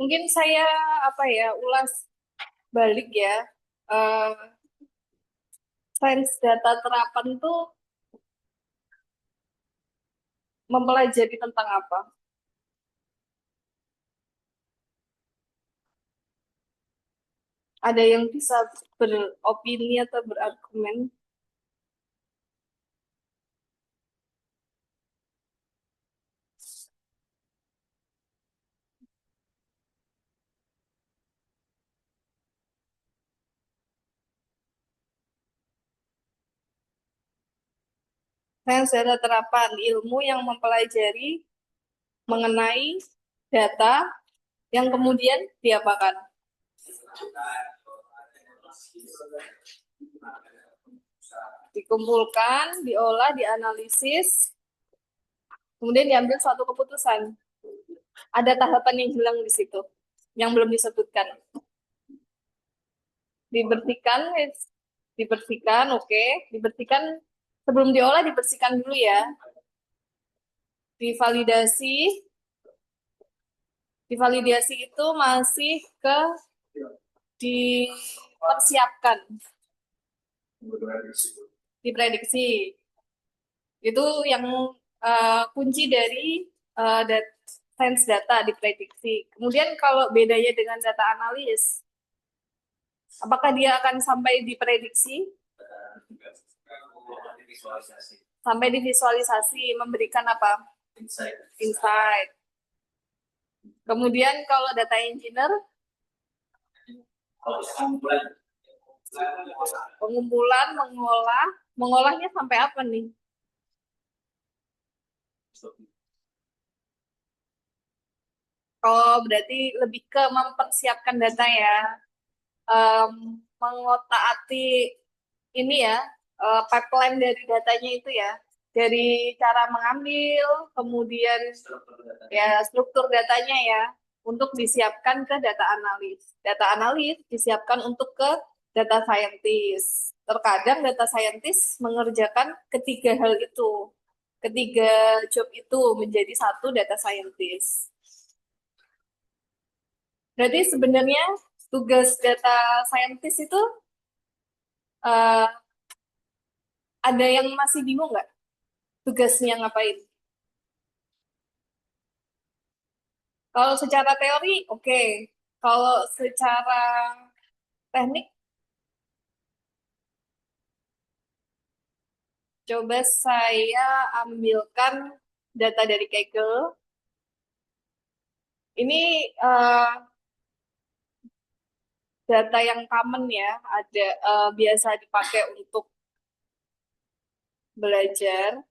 Mungkin saya ulas balik ya. Eh, Sains data terapan itu mempelajari tentang apa? Ada yang bisa beropini atau berargumen? Sains data terapan, ilmu yang mempelajari mengenai data yang kemudian diapakan? Dikumpulkan, diolah, dianalisis, kemudian diambil suatu keputusan. Ada tahapan yang hilang di situ, yang belum disebutkan. Dibersihkan, dibersihkan, oke. Dibersihkan sebelum diolah dibersihkan dulu ya. Divalidasi, divalidasi itu masih ke dipersiapkan, diprediksi. Itu yang kunci dari sains data diprediksi. Kemudian kalau bedanya dengan data analis, apakah dia akan sampai diprediksi, sampai divisualisasi, memberikan apa? Insight. Kemudian kalau data engineer, pengumpulan, mengolah, mengolahnya sampai apa nih? Oh, berarti lebih ke mempersiapkan data ya, mengotak-atik ini ya, pipeline dari datanya itu ya, dari cara mengambil, kemudian ya struktur datanya ya, untuk disiapkan ke data analis. Data analis disiapkan untuk ke data scientist. Terkadang data scientist mengerjakan ketiga hal itu, ketiga job itu menjadi satu data scientist. Berarti sebenarnya tugas data scientist itu eh, ada yang masih bingung nggak tugasnya ngapain? Kalau secara teori, oke. Kalau secara teknik, coba saya ambilkan data dari Kaggle. Ini eh, data yang common ya, ada biasa dipakai untuk belajar.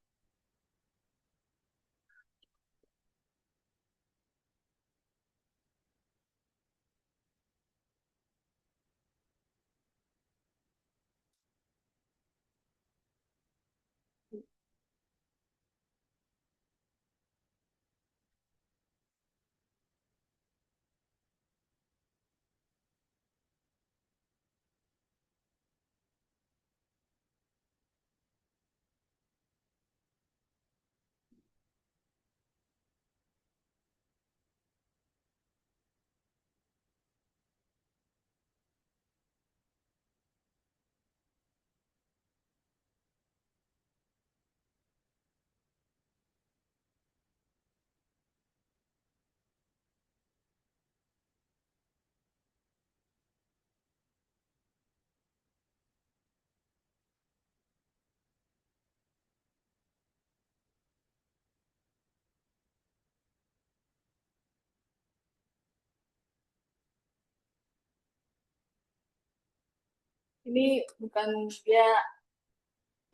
Ini bukan dia,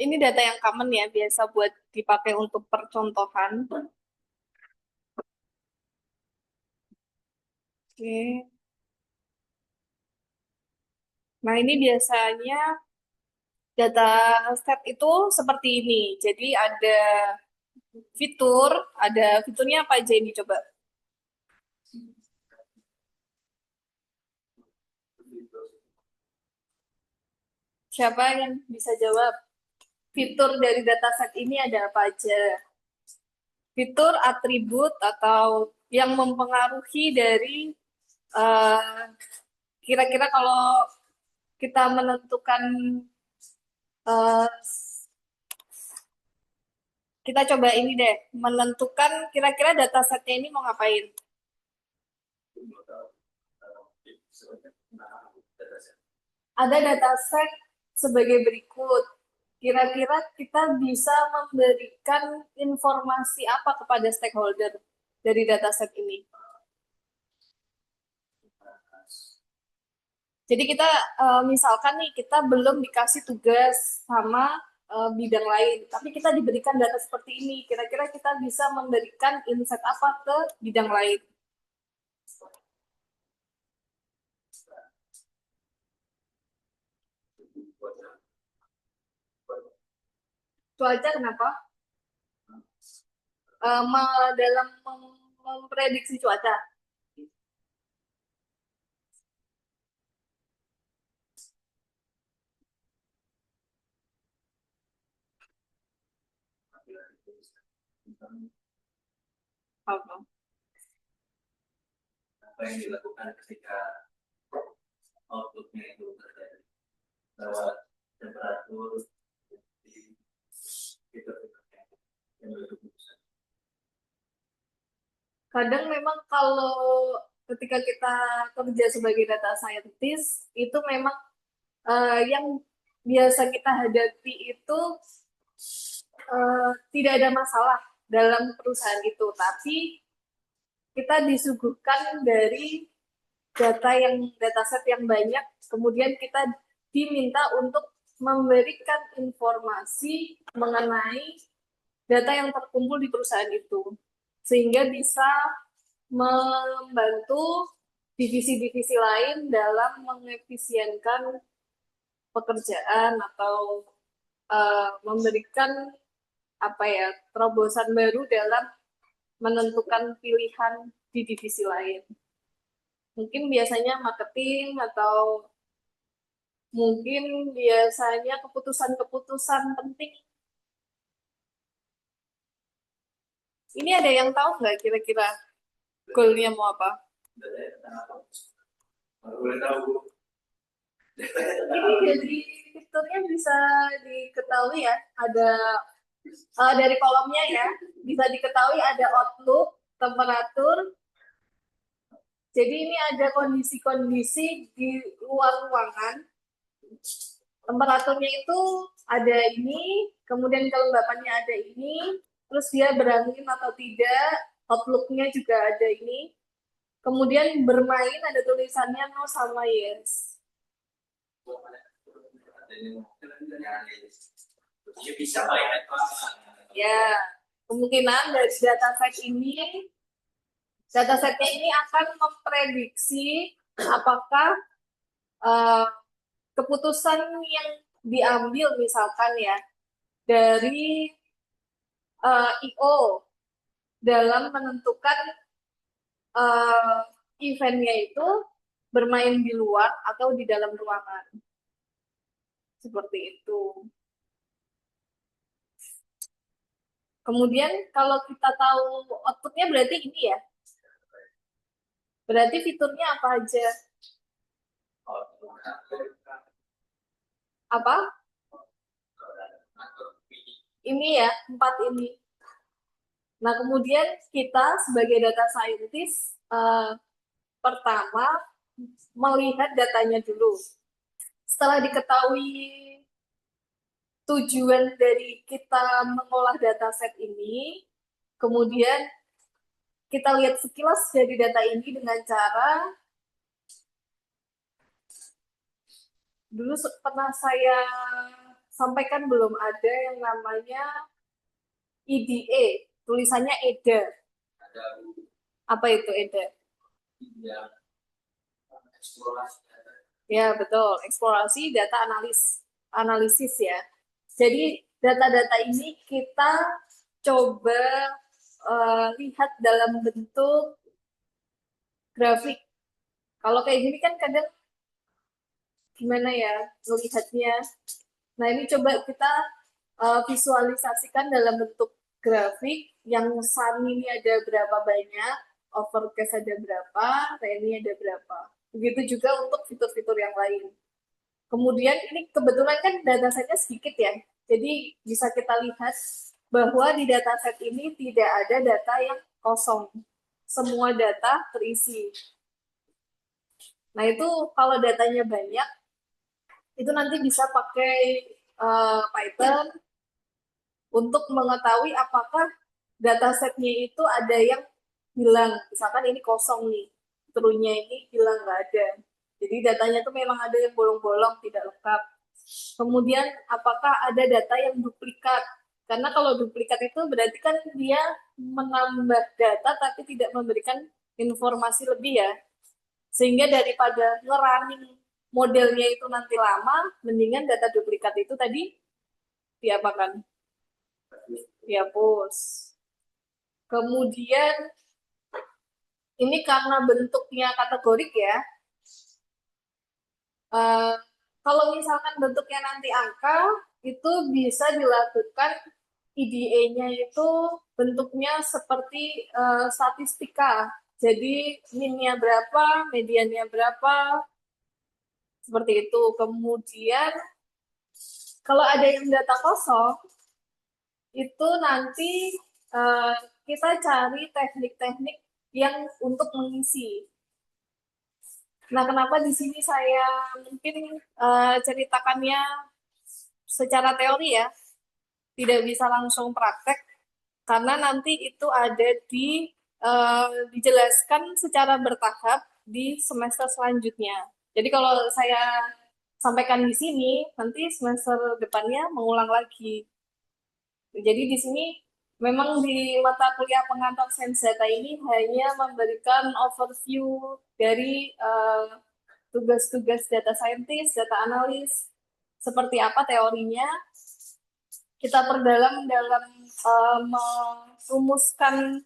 ini data yang common ya, biasa buat dipakai untuk percontohan. Oke. Nah, ini biasanya data set itu seperti ini. Jadi ada fitur, ada fiturnya apa aja ini coba? Siapa yang bisa jawab? Fitur dari dataset ini ada apa aja? Fitur, atribut, atau yang mempengaruhi dari Eh, Kira-kira kalau kita menentukan, eh, kita coba ini deh, menentukan kira-kira datasetnya ini mau ngapain. Ada dataset sebagai berikut. Kira-kira kita bisa memberikan informasi apa kepada stakeholder dari dataset ini. Jadi kita, misalkan nih kita belum dikasih tugas sama bidang lain, tapi kita diberikan data seperti ini. Kira-kira kita bisa memberikan insight apa ke bidang lain? Cuaca kenapa? Dalam memprediksi cuaca. Apa? Apa yang dilakukan ketika outputnya itu terjadi lewat temperatur di fitur-fiturnya yang berkeputusan. Kadang memang kalau ketika kita kerja sebagai data scientist, itu memang yang biasa kita hadapi itu tidak ada masalah dalam perusahaan itu, tapi kita disuguhkan dari dataset yang banyak, kemudian kita diminta untuk memberikan informasi mengenai data yang terkumpul di perusahaan itu, sehingga bisa membantu divisi-divisi lain dalam mengefisienkan pekerjaan atau memberikan apa ya, terobosan baru dalam menentukan pilihan di divisi lain. Mungkin biasanya marketing atau mungkin biasanya keputusan-keputusan penting. Ini ada yang tahu nggak kira-kira goalnya mau apa? Boleh tahu. Ini jadi fiturnya bisa diketahui ya, ada dari kolomnya ya, bisa diketahui ada outlook, temperatur. Jadi ini ada kondisi-kondisi di luar ruangan. Temperaturnya itu ada ini, kemudian kelembapannya ada ini, terus dia berangin atau tidak, outlooknya juga ada ini. Kemudian bermain ada tulisannya no sama yes. Bisa main Ya, kemungkinan dari datasetnya ini akan memprediksi apakah uh, keputusan yang diambil misalkan ya dari IO dalam menentukan uh, eventnya itu bermain di luar atau di dalam ruangan. Seperti itu. Kemudian kalau kita tahu outputnya berarti ini ya. Berarti fiturnya apa aja? Apa? Ini ya, 4 ini. Nah, kemudian kita sebagai data scientist, pertama melihat datanya dulu. Setelah diketahui tujuan dari kita mengolah dataset ini, kemudian kita lihat sekilas dari data ini dengan cara, dulu pernah saya sampaikan belum ada yang namanya EDA, tulisannya EDA. Apa itu EDA? Ya, betul. Eksplorasi data analisis ya. Jadi data-data ini kita coba lihat dalam bentuk grafik. Kalau kayak gini kan kadang gimana ya melihatnya. Nah, ini coba kita visualisasikan dalam bentuk grafik yang sun ini ada berapa banyak, overcast ada berapa, rainy ada berapa. Begitu juga untuk fitur-fitur yang lain. Kemudian ini kebetulan kan datasetnya sedikit ya, jadi bisa kita lihat bahwa di dataset ini tidak ada data yang kosong. Semua data terisi. Nah itu kalau datanya banyak, itu nanti bisa pakai Python untuk mengetahui apakah datasetnya itu ada yang hilang. Misalkan ini kosong nih, true-nya ini hilang, nggak ada. Jadi datanya tuh memang ada yang bolong-bolong, tidak lengkap. Kemudian apakah ada data yang duplikat? Karena kalau duplikat itu berarti kan dia menambah data tapi tidak memberikan informasi lebih ya. Sehingga daripada ngerunning modelnya itu nanti lama, mendingan data duplikat itu tadi diapakan? Dihapus. Kemudian ini karena bentuknya kategorik ya. Eh, Kalau misalkan bentuknya nanti angka, itu bisa dilakukan EDA-nya itu bentuknya seperti statistika. Jadi minnya berapa, mediannya berapa, seperti itu. Kemudian kalau ada yang data kosong, itu nanti eh, kita cari teknik-teknik yang untuk mengisi. Nah, kenapa di sini saya mungkin ceritakannya secara teori ya, tidak bisa langsung praktek, karena nanti itu ada dijelaskan secara bertahap di semester selanjutnya. Jadi kalau saya sampaikan di sini, nanti semester depannya mengulang lagi. Jadi di sini memang di mata kuliah pengantar sains data ini hanya memberikan overview dari tugas-tugas data scientist, data analis, seperti apa teorinya. Kita perdalam dalam merumuskan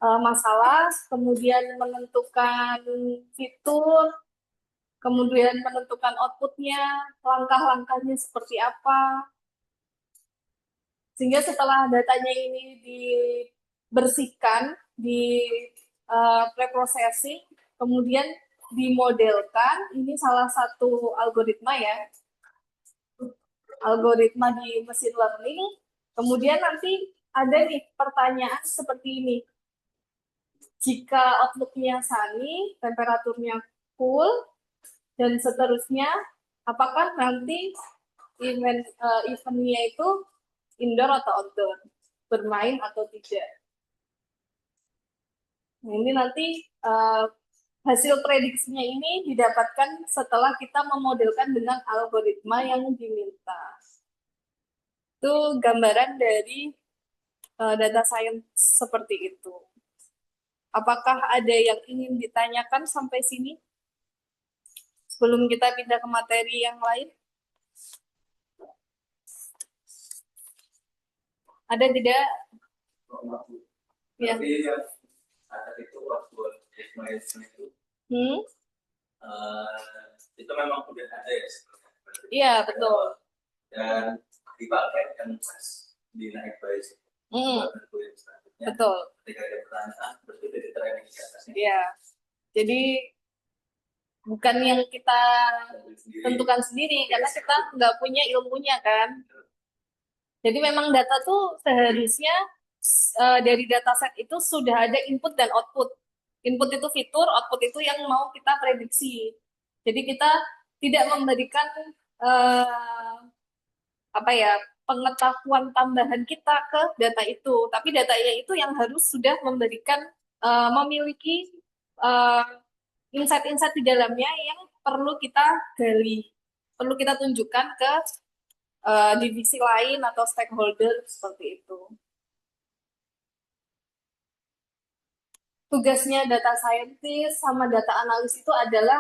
masalah, kemudian menentukan fitur, kemudian menentukan outputnya, langkah-langkahnya seperti apa. Sehingga setelah datanya ini dibersihkan, di preprocessing, kemudian dimodelkan, ini salah satu algoritma ya, algoritma di mesin learning. Kemudian nanti ada nih pertanyaan seperti ini. Jika outlooknya sunny, temperaturnya cool, dan seterusnya, apakah nanti eventnya itu indoor atau outdoor, bermain atau tidak. Nah, ini nanti hasil prediksinya ini didapatkan setelah kita memodelkan dengan algoritma yang diminta. Itu gambaran dari data science seperti itu. Apakah ada yang ingin ditanyakan sampai sini? Sebelum kita pindah ke materi yang lain? Ada tidak? Ya. Tapi yang ada itu waktu estimation itu, itu memang udah ada ya sebenarnya. Iya, betul. Dan dipakai kan pas dinaik base. Betul. Ketika ada pertanyaan, terus itu di training di atasnya. Iya. Jadi bukan yang kita tentukan sendiri, karena kita nggak punya ilmunya kan. Jadi memang data tuh seharusnya dari dataset itu sudah ada input dan output. Input itu fitur, output itu yang mau kita prediksi. Jadi kita tidak memberikan apa ya, pengetahuan tambahan kita ke data itu, tapi datanya itu yang harus sudah memberikan memiliki insight-insight di dalamnya yang perlu kita gali, perlu kita tunjukkan ke divisi lain atau stakeholder seperti itu. Tugasnya data scientist sama data analis itu adalah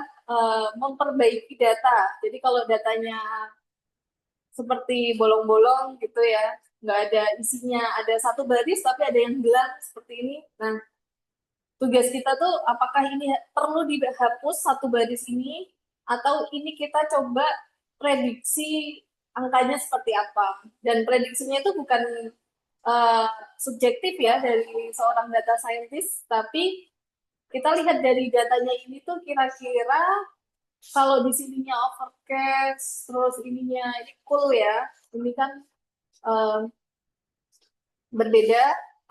memperbaiki data. Jadi kalau datanya seperti bolong-bolong gitu ya, nggak ada isinya, ada satu baris tapi ada yang hilang seperti ini. Nah, tugas kita tuh apakah ini perlu dihapus satu baris ini, atau ini kita coba prediksi angkanya seperti apa. Dan prediksinya itu bukan eh, subjektif ya dari seorang data scientist, tapi kita lihat dari datanya ini tuh kira-kira kalau di sininya overcast, terus ininya ini cool ya, ini kan eh, berbeda.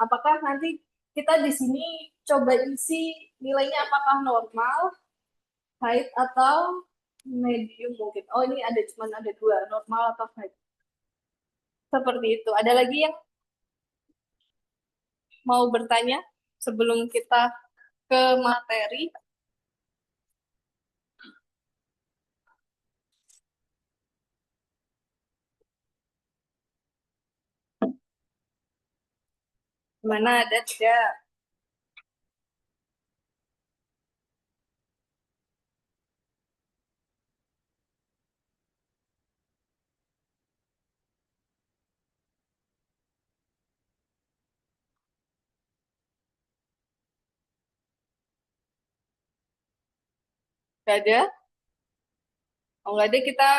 Apakah nanti kita di sini coba isi nilainya apakah normal, height atau medium mungkin. Oh ini ada cuma ada dua, normal atau height. Seperti itu. Ada lagi yang mau bertanya sebelum kita ke materi? Mana ada tidak? Tidak ada? Oh, nggak ada, kita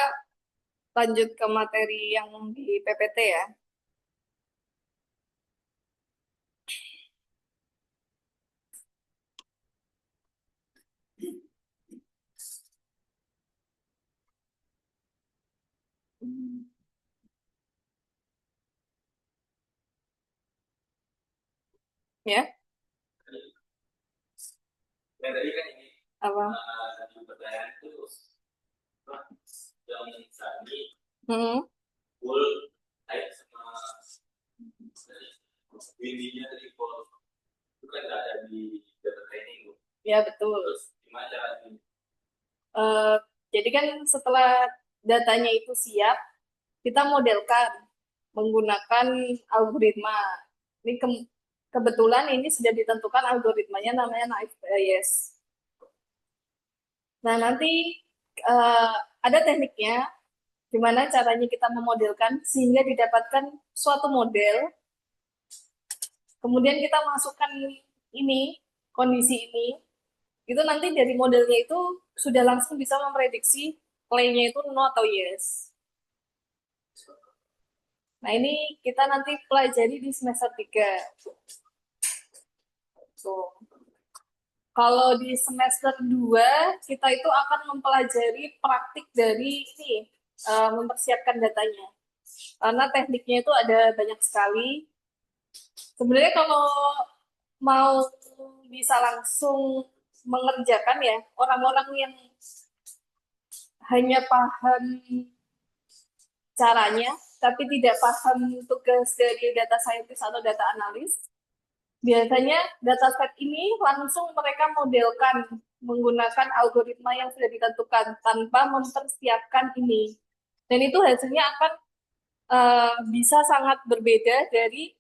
lanjut ke materi yang di PPT ya. Ya, Ya tadi kan ini apa? di pertanyaan itu yang Sani Hmm, full height sama tingginya dari full itu kan nggak ada di data training. ya betul. Terus gimana caranya? Eh, jadi kan setelah datanya itu siap, kita modelkan menggunakan algoritma. Ini kebetulan ini sudah ditentukan algoritmanya namanya naive Bayes. Nah, nanti eh, ada tekniknya gimana caranya kita memodelkan sehingga didapatkan suatu model, kemudian kita masukkan ini, kondisi ini, itu nanti dari modelnya itu sudah langsung bisa memprediksi play-nya itu no atau yes. Nah, ini kita nanti pelajari di semester 3. Tuh. Kalau di semester 2 kita itu akan mempelajari praktik dari ini, mempersiapkan datanya. Karena tekniknya itu ada banyak sekali. Sebenarnya kalau mau bisa langsung mengerjakan ya, orang-orang yang hanya paham caranya, tapi tidak paham tugas dari data scientist atau data analis, biasanya dataset ini langsung mereka modelkan menggunakan algoritma yang sudah ditentukan tanpa mempersiapkan ini. Dan itu hasilnya akan bisa sangat berbeda dari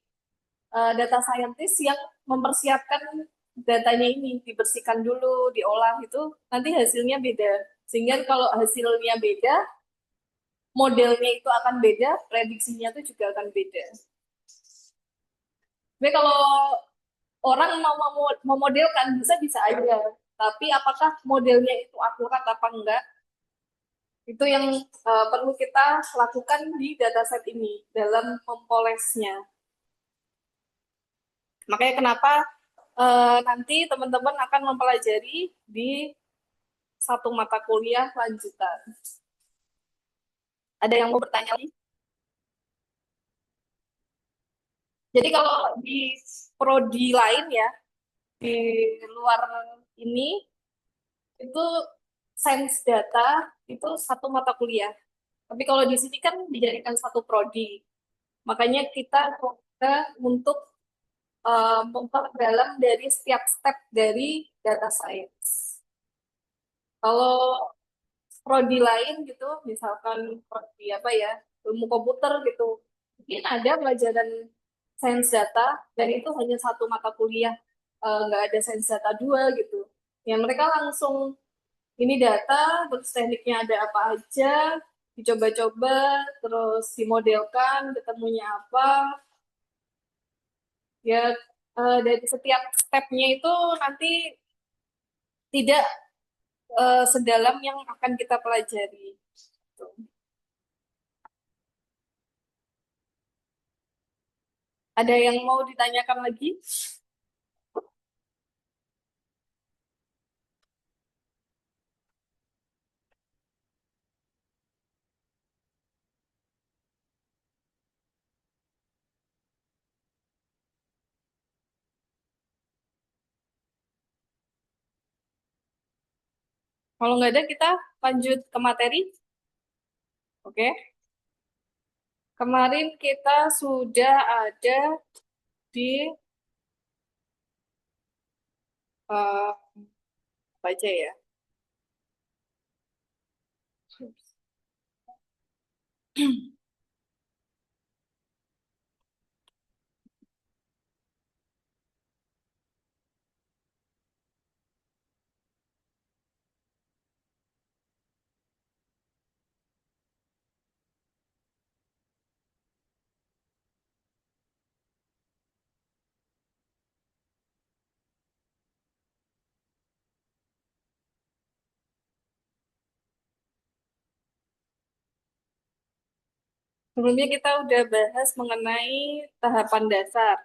data scientist yang mempersiapkan datanya ini, dibersihkan dulu, diolah itu, nanti hasilnya beda. Sehingga kalau hasilnya beda, modelnya itu akan beda, prediksinya itu juga akan beda. Tapi kalau orang mau memodelkan bisa aja, tapi apakah modelnya itu akurat apa enggak, itu yang perlu kita lakukan di dataset ini dalam mempolesnya. Makanya kenapa nanti teman-teman akan mempelajari di satu mata kuliah lanjutan. Ada yang mau bertanya lagi? Jadi kalau di prodi lain ya, di luar ini, itu sains data itu satu mata kuliah. Tapi kalau di sini kan dijadikan satu prodi. Makanya kita coba untuk memperdalam dari setiap step dari data science. Kalau prodi lain gitu, misalkan prodi apa ya, ilmu komputer gitu, mungkin ada pelajaran sains data dan itu hanya satu mata kuliah, nggak ada sains data dua gitu. Ya mereka langsung ini data, terus tekniknya ada apa aja, dicoba-coba, terus dimodelkan, ketemunya apa, ya dari setiap stepnya itu nanti tidak sedalam yang akan kita pelajari. Ada yang mau ditanyakan lagi? Kalau nggak ada, kita lanjut ke materi. Oke. Kemarin kita sudah ada di apa aja ya? Sebelumnya kita udah bahas mengenai tahapan dasar.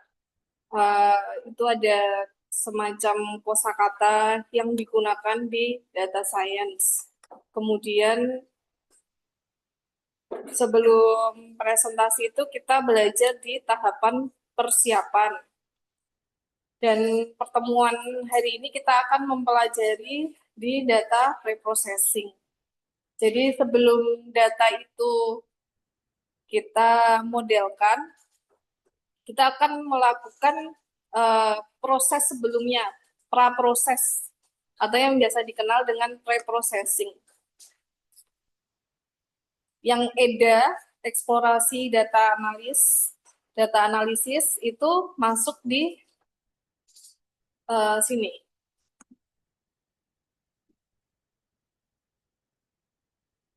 Itu ada semacam kosakata yang digunakan di data science. Kemudian sebelum presentasi itu kita belajar di tahapan persiapan. Dan pertemuan hari ini kita akan mempelajari di data preprocessing. Jadi sebelum data itu kita modelkan, kita akan melakukan proses sebelumnya, pra-proses, atau yang biasa dikenal dengan pre-processing. Yang EDA, eksplorasi data analisis itu masuk di sini.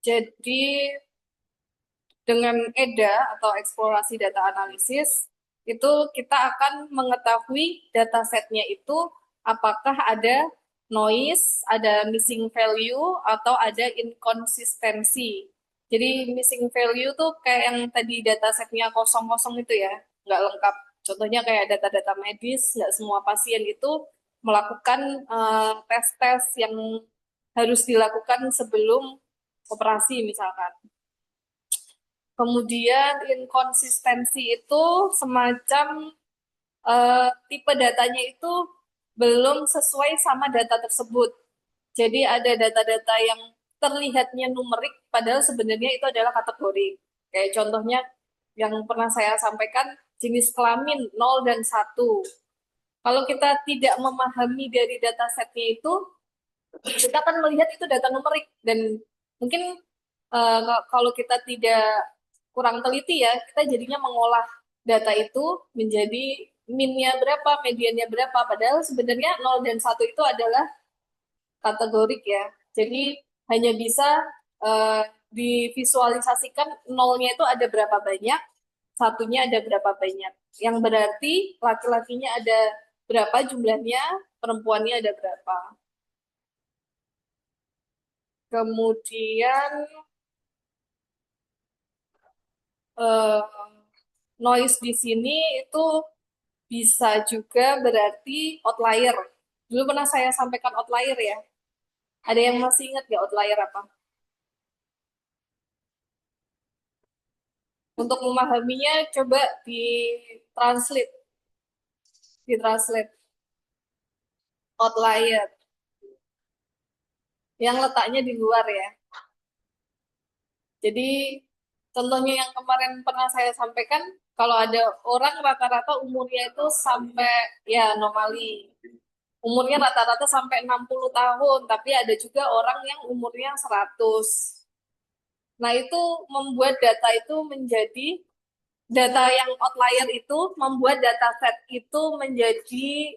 Jadi dengan EDA atau eksplorasi data analisis, itu kita akan mengetahui datasetnya itu apakah ada noise, ada missing value, atau ada inkonsistensi. Jadi missing value tuh kayak yang tadi datasetnya kosong-kosong itu ya, nggak lengkap. Contohnya kayak data-data medis, nggak semua pasien itu melakukan tes-tes yang harus dilakukan sebelum operasi misalkan. Kemudian inkonsistensi itu semacam tipe datanya itu belum sesuai sama data tersebut. Jadi ada data-data yang terlihatnya numerik, padahal sebenarnya itu adalah kategori. Kayak contohnya yang pernah saya sampaikan, jenis kelamin 0 dan 1. Kalau kita tidak memahami dari datasetnya itu, kita akan melihat itu data numerik. Dan mungkin kalau kita tidak kurang teliti ya, kita jadinya mengolah data itu menjadi minnya berapa, mediannya berapa. Padahal sebenarnya 0 dan 1 itu adalah kategorik ya. Jadi hanya bisa eh, divisualisasikan nolnya itu ada berapa banyak, satunya ada berapa banyak. Yang berarti laki-lakinya ada berapa jumlahnya, perempuannya ada berapa. Kemudian eh, noise di sini itu bisa juga berarti outlier. Dulu pernah saya sampaikan outlier ya. Ada yang masih ingat nggak outlier apa? Untuk memahaminya coba ditranslate, ditranslate outlier yang letaknya di luar ya. Jadi contohnya yang kemarin pernah saya sampaikan, kalau ada orang rata-rata umurnya itu sampai ya anomali. Umurnya rata-rata sampai 60 tahun, tapi ada juga orang yang umurnya 100. Nah, itu membuat data itu menjadi data yang outlier itu membuat dataset itu menjadi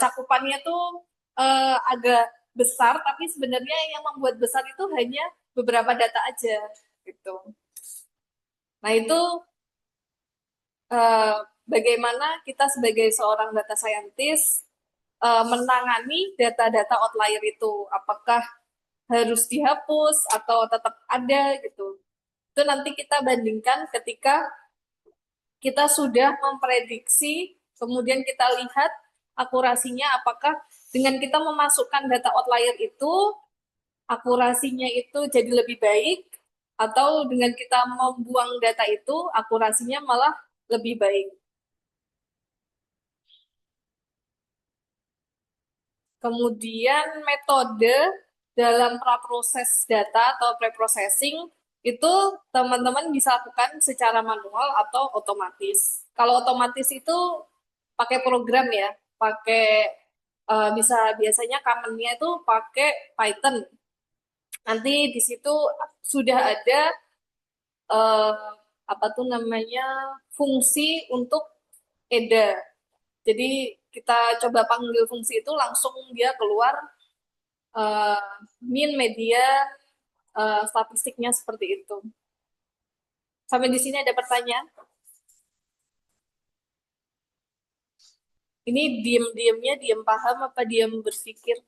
cakupannya tuh agak besar, tapi sebenarnya yang membuat besar itu hanya beberapa data aja gitu. Nah, itu eh, bagaimana kita sebagai seorang data scientist menangani data-data outlier itu. Apakah harus dihapus atau tetap ada gitu. Itu nanti kita bandingkan ketika kita sudah memprediksi, kemudian kita lihat akurasinya apakah dengan kita memasukkan data outlier itu akurasinya itu jadi lebih baik atau dengan kita membuang data itu akurasinya malah lebih baik. Kemudian metode dalam praproses data atau preprocessing itu teman-teman bisa lakukan secara manual atau otomatis. Kalau otomatis itu pakai program ya, pakai bisa biasanya commonnya itu pakai Python. Nanti di situ sudah ada eh, apa tuh namanya fungsi untuk EDA. Jadi kita coba panggil fungsi itu langsung dia keluar eh, min media statistiknya seperti itu. Sampai di sini ada pertanyaan? Ini diem-diemnya diem paham apa diem berpikir?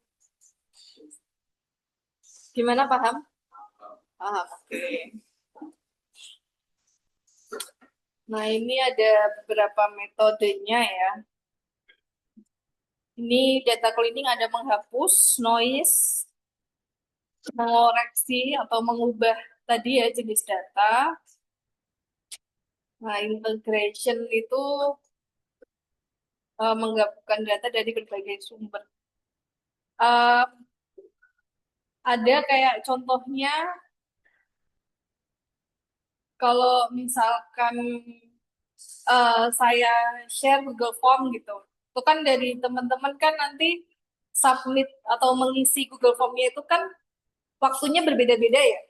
Gimana paham? Paham. Oke. Nah, ini ada beberapa metodenya ya. Ini data cleaning ada menghapus noise, mengoreksi atau mengubah tadi ya jenis data. Nah, integration itu menggabungkan data dari berbagai sumber. Eh, ada kayak contohnya kalau misalkan saya share Google Form gitu, itu kan dari teman-teman kan nanti submit atau mengisi Google Form-nya itu kan waktunya berbeda-beda ya.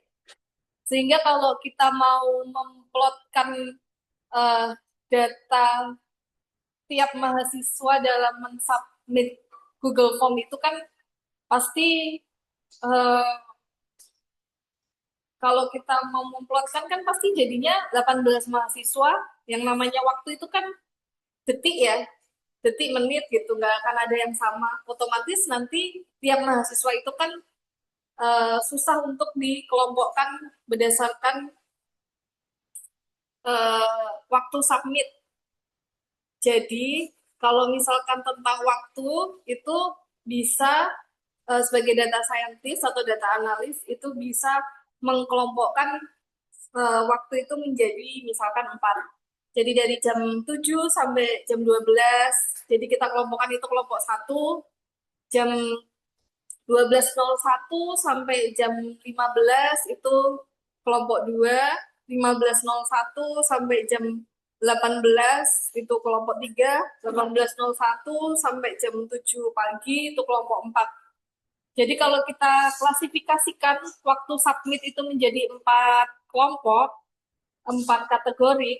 Sehingga kalau kita mau memplotkan eh, data tiap mahasiswa dalam mensubmit Google Form itu kan pasti eh, kalau kita mau memplotkan kan pasti jadinya 18 mahasiswa yang namanya waktu itu kan detik ya, detik menit gitu, nggak akan ada yang sama. Otomatis nanti tiap mahasiswa itu kan susah untuk dikelompokkan berdasarkan waktu submit. Jadi kalau misalkan tentang waktu itu bisa sebagai data scientist atau data analis itu bisa mengkelompokkan waktu itu menjadi misalkan 4. Jadi dari jam 7 sampai jam 12. Jadi kita kelompokkan itu kelompok 1, jam 12.01 sampai jam 15 itu kelompok 2, 15.01 sampai jam 18 itu kelompok 3, 18.01 sampai jam 7 pagi itu kelompok 4. Jadi kalau kita klasifikasikan waktu submit itu menjadi 4 kelompok, 4 kategori,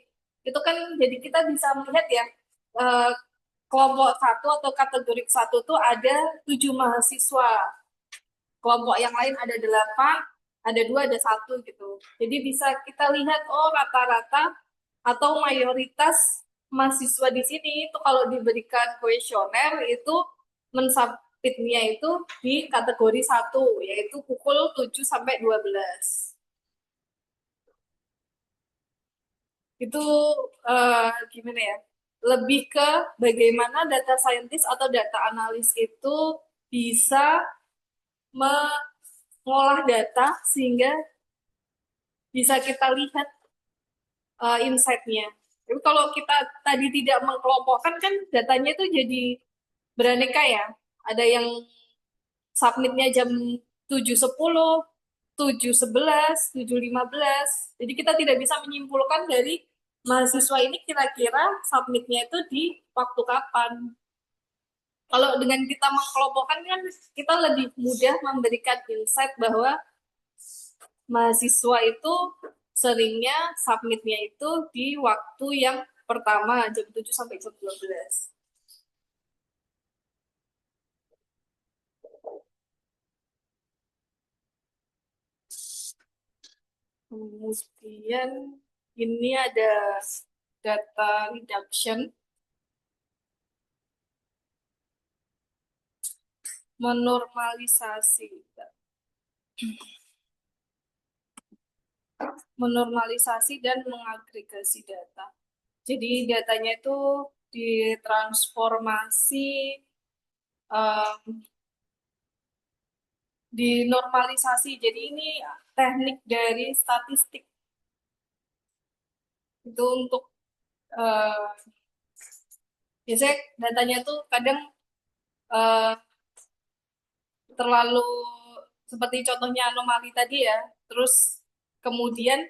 itu kan jadi kita bisa melihat ya eh, kelompok satu atau kategori satu tuh ada 7 mahasiswa, kelompok yang lain ada 8, ada 2, ada 1 gitu. Jadi bisa kita lihat oh rata-rata atau mayoritas mahasiswa di sini itu kalau diberikan kuesioner itu mensubmitnya itu di kategori satu yaitu pukul 7 sampai 12. Itu gimana ya? Lebih ke bagaimana data scientist atau data analis itu bisa mengolah data sehingga bisa kita lihat insight-nya. Tapi kalau kita tadi tidak mengkelompokkan kan datanya itu jadi beraneka ya. Ada yang submitnya jam 7.10, 7.11, 7.15. Jadi kita tidak bisa menyimpulkan dari mahasiswa ini kira-kira submitnya itu di waktu kapan. Kalau dengan kita mengkelompokkan kan kita lebih mudah memberikan insight bahwa mahasiswa itu seringnya submitnya itu di waktu yang pertama jam 7 sampai jam 12. Kemudian ini ada data reduction, menormalisasi, menormalisasi dan mengagregasi data. Jadi datanya itu ditransformasi, dinormalisasi. Jadi ini teknik dari statistik itu untuk eh, biasanya datanya tuh kadang eh, terlalu seperti contohnya anomali tadi ya. Terus kemudian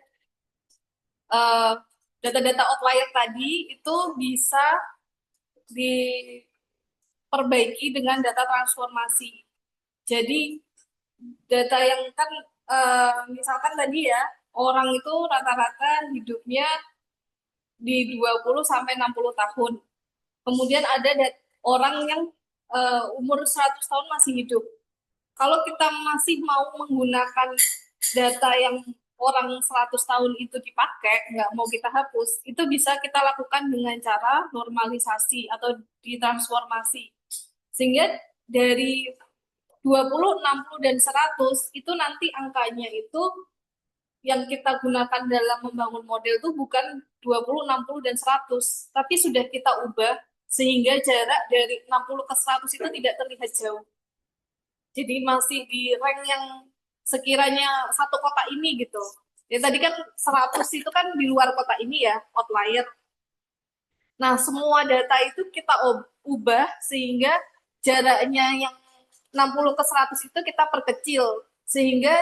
eh, data-data outlier tadi itu bisa diperbaiki dengan data transformasi. Jadi data yang kan misalkan tadi ya orang itu rata-rata hidupnya di 20 sampai 60 tahun. Kemudian ada orang yang umur 100 tahun masih hidup. Kalau kita masih mau menggunakan data yang orang 100 tahun itu dipakai, nggak mau kita hapus, itu bisa kita lakukan dengan cara normalisasi atau ditransformasi. Sehingga dari 20, 60, dan 100 itu nanti angkanya itu yang kita gunakan dalam membangun model itu bukan 20, 60, dan 100, tapi sudah kita ubah sehingga jarak dari 60 ke 100 itu tidak terlihat jauh. Jadi masih di rank yang sekiranya satu kota ini gitu. Ya tadi kan 100 itu kan di luar kota ini ya, outlier. Nah, semua data itu kita ubah sehingga jaraknya yang 60 ke 100 itu kita perkecil. Sehingga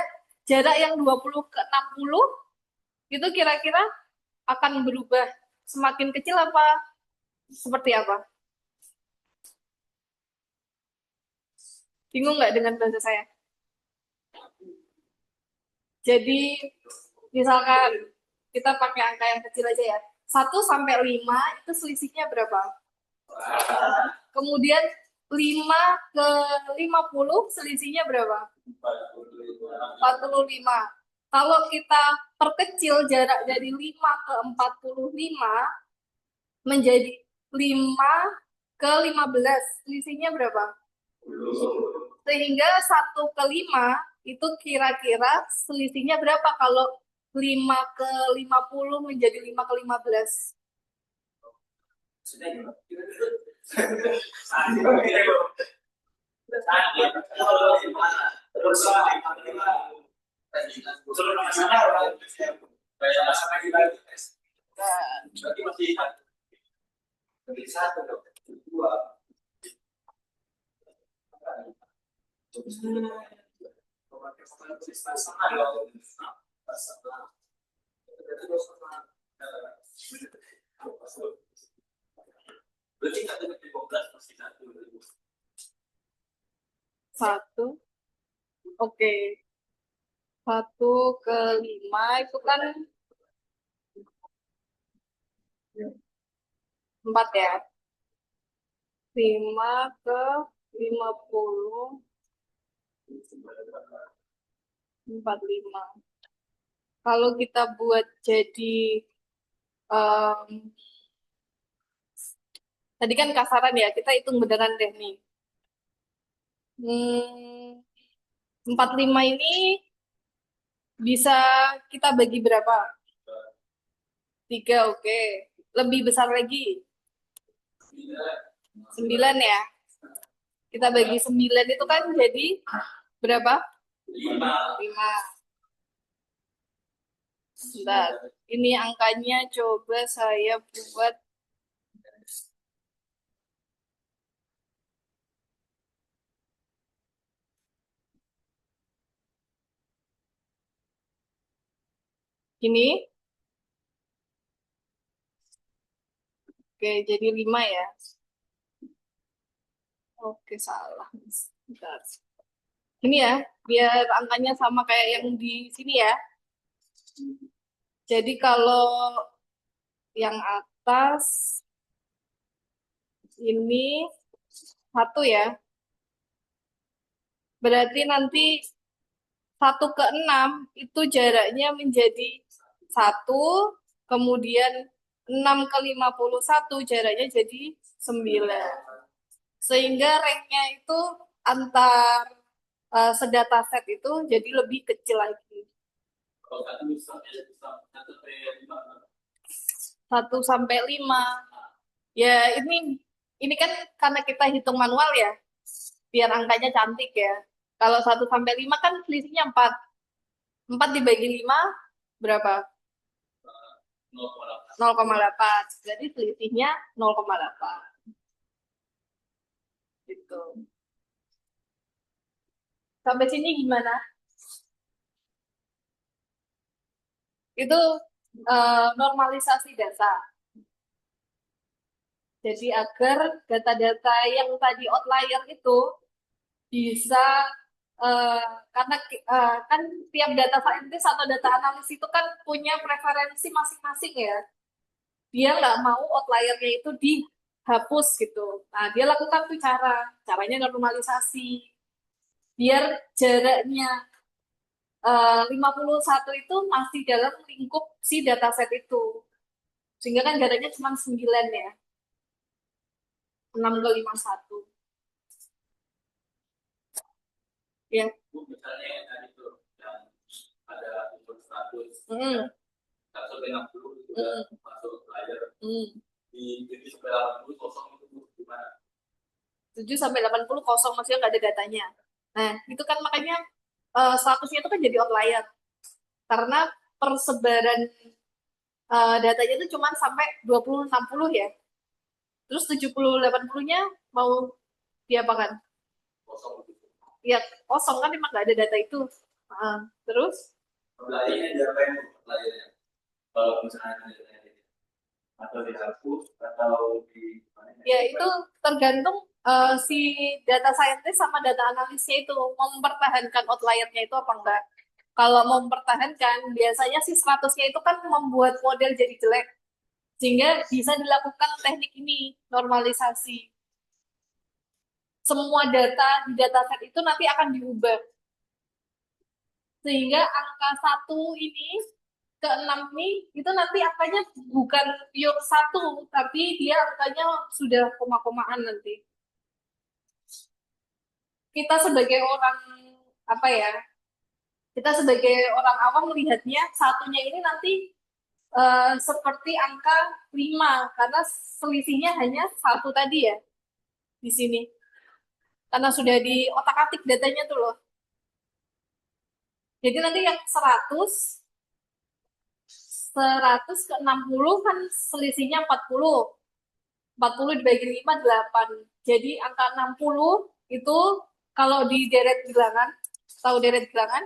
jarak yang 20 ke 60 itu kira-kira akan berubah semakin kecil apa seperti apa? Bingung nggak dengan bahasa saya? Jadi misalkan kita pakai angka yang kecil aja ya. 1 sampai 5 itu selisihnya berapa? Kemudian 5 ke 50 selisihnya berapa? 45. Kalau kita perkecil jarak dari 5 ke 45 menjadi 5 ke 15, selisihnya berapa? Sehingga 1 ke 5 itu kira-kira selisihnya berapa kalau 5 ke 50 menjadi 5 ke 15? Satu, oke. 1 ke 5 itu kan 4 ya. 5 ke 50, 45. Kalau kita buat jadi em, tadi kan kasaran ya, kita hitung beneran deh nih. 45 ini bisa kita bagi berapa? 3, oke. Lebih besar lagi. 9 ya. Kita bagi 9 itu kan jadi berapa? 5. Bentar. Ini angkanya coba saya buat ini. Oke, jadi 5 ya. Oke, salah. Bentar. Ini ya, biar angkanya sama kayak yang di sini ya. Jadi kalau yang atas ini 1 ya. Berarti nanti 1 ke 6 itu jaraknya menjadi 1, kemudian 6 ke 51 jaraknya jadi 9. Sehingga ranknya itu antar sedata set itu jadi lebih kecil lagi. 1 sampai 5. Ya, ini kan karena kita hitung manual ya, biar angkanya cantik ya. Kalau 1 sampai 5 kan selisihnya 4. 4 dibagi 5 berapa? 0,8. 0,8. Jadi selisihnya 0,8. Gitu. Sampai sini gimana? Itu normalisasi data. Jadi agar data-data yang tadi outlier itu bisa eh, karena kan tiap data scientist atau data analis itu kan punya preferensi masing-masing ya. Dia nggak mau outliernya itu dihapus gitu. Nah, dia lakukan tuh caranya normalisasi. Biar jaraknya 51 itu masih dalam lingkup si dataset itu. Sehingga kan jaraknya cuma 9 ya. 6 ke 51. Ya. Misalnya yang tadi tuh yang ada unsur 100, Mm. 160 juga masuk layar. Di 7 sampai 80 kosong itu gimana? 7 sampai 80 kosong, maksudnya nggak ada datanya. Nah, itu kan makanya statusnya itu kan jadi outlier. Karena persebaran datanya itu cuma sampai 20-60 ya. Terus 70-80-nya mau diapakan? Kosong gitu. Ya, kosong kan emang nggak ada data itu. Terus? Layarnya diapain tuh layarnya? Kalau misalnya ada atau dihapus atau di mana? Ya, itu tergantung si data scientist sama data analisnya itu mempertahankan outliernya itu apa enggak. Kalau mempertahankan, biasanya si 100-nya itu kan membuat model jadi jelek. Sehingga bisa dilakukan teknik ini, normalisasi. Semua data di dataset itu nanti akan diubah. Sehingga angka 1 ini ke 6 ini, itu nanti angkanya bukan pure 1, tapi dia angkanya sudah koma-komaan nanti. Kita sebagai orang, apa ya, kita sebagai orang awam melihatnya satunya ini nanti seperti angka 5 karena selisihnya hanya 1 tadi ya di sini. Karena sudah di otak-atik datanya tuh loh. Jadi nanti yang 100 ke 60 kan selisihnya 40. 40 dibagi 5 8. Jadi angka 60 itu kalau di deret bilangan, tahu deret bilangan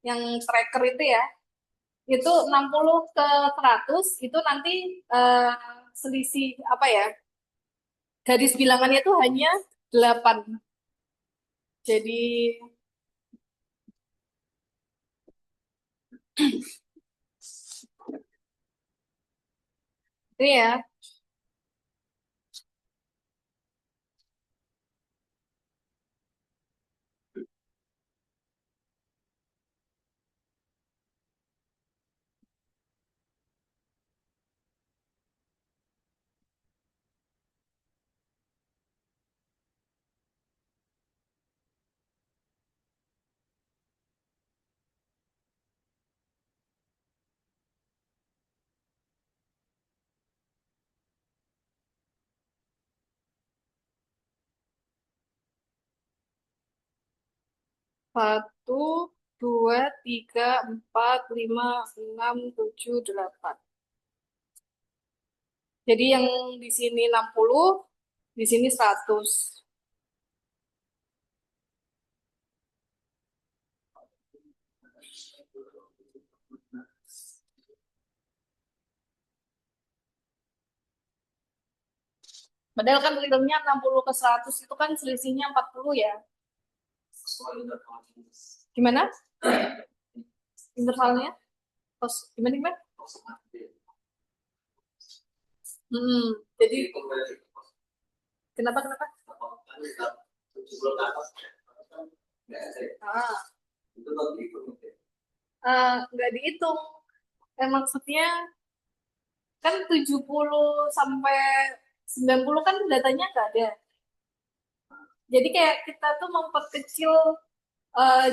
yang tracker itu ya, itu 60 ke 100 itu nanti selisih apa ya? Garis bilangannya itu hanya 8. Jadi itu ya. Satu, dua, tiga, empat, lima, enam, tujuh, 8. Jadi yang di sini 60, di sini 100. Padahal kan realnya 60 ke 100 itu kan selisihnya 40 ya. Gimana? Intervalnya? Terus gimana gimana? Jadi kenapa kenapa? Nggak dihitung. Maksudnya kan 70 sampai 90 kan datanya nggak ada. Jadi kayak kita tuh memperkecil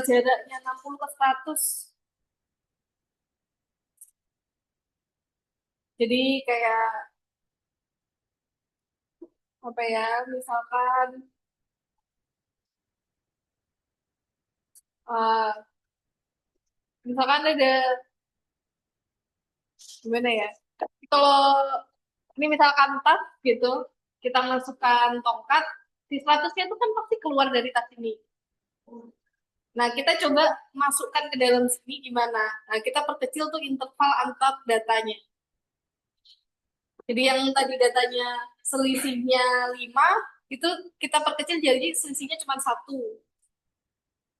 jaraknya 60 ke 100. Jadi kayak apa ya, misalkan eh, misalkan ada gimana ya? Kalau ini misalkan tas gitu, kita masukkan tongkat, si 100-nya itu kan pasti keluar dari tas ini. Nah, kita coba masukkan ke dalam sini gimana? Nah, kita perkecil tuh interval antar datanya. Jadi yang tadi datanya selisihnya 5 itu kita perkecil jadi selisihnya cuma satu.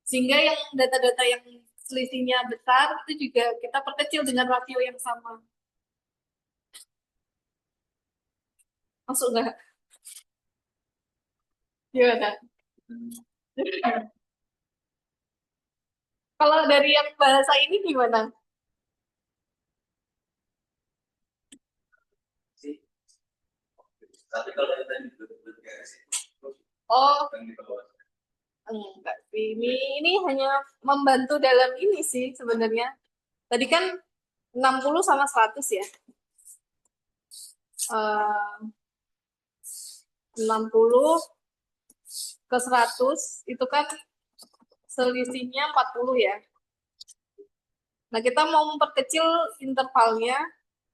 Sehingga yang data-data yang selisihnya besar itu juga kita perkecil dengan rasio yang sama. Masuk nggak? Gimana? Kalau dari yang bahasa ini gimana? sih. Tapi kalau yang tadi betul-betul garis itu Oh, yang di bawah. enggak sih. Ini hanya membantu dalam ini sih sebenarnya. Tadi kan 60 sama 100 ya. 60 ke 100 itu kan selisihnya 40 ya. Nah, kita mau memperkecil intervalnya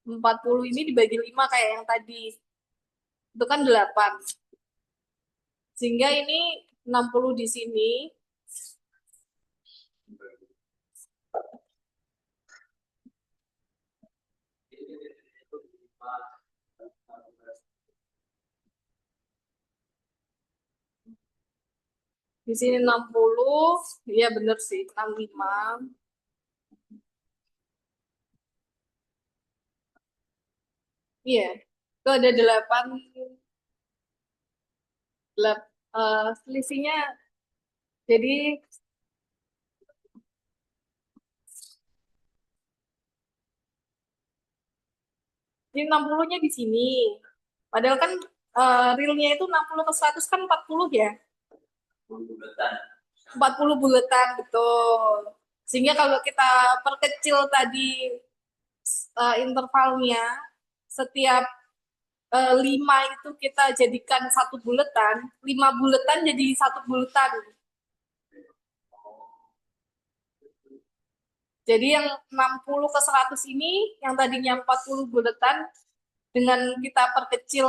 40 ini dibagi 5 kayak yang tadi. Itu kan 8. Sehingga ini 60 di sini. Di sini 60. Iya bener sih, 65. Iya. Itu ada 8. Selisihnya jadi ini 60-nya di sini. Padahal kan realnya itu 60 ke 100 kan 40 ya. Bulatan. 40 buletan, betul. Sehingga kalau kita perkecil tadi intervalnya, setiap 5 itu kita jadikan satu buletan, 5 buletan jadi satu buletan. Jadi yang 60 ke 100 ini, yang tadinya 40 buletan, dengan kita perkecil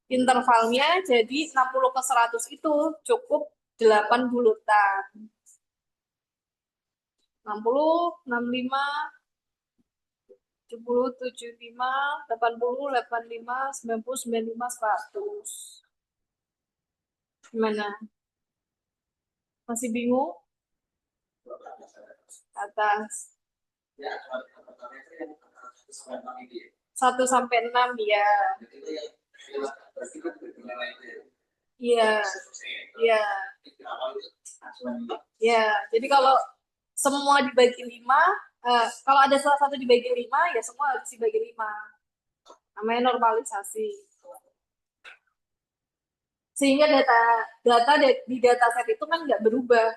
intervalnya, jadi 60 ke 100 itu cukup 8 buletan. 60, 65, 70, 75, 80, 85, 90, 95, 100. Gimana? Masih bingung? Atas Ya, pertama itu yang sampai enam itu ya. 1 sampai 6 ya. Itu yang berarti kan bernilai itu ya. Iya, iya, iya. Jadi kalau semua dibagi 5, kalau ada salah satu dibagi 5, ya semua harus dibagi 5. Namanya normalisasi. Sehingga data data di dataset itu kan nggak berubah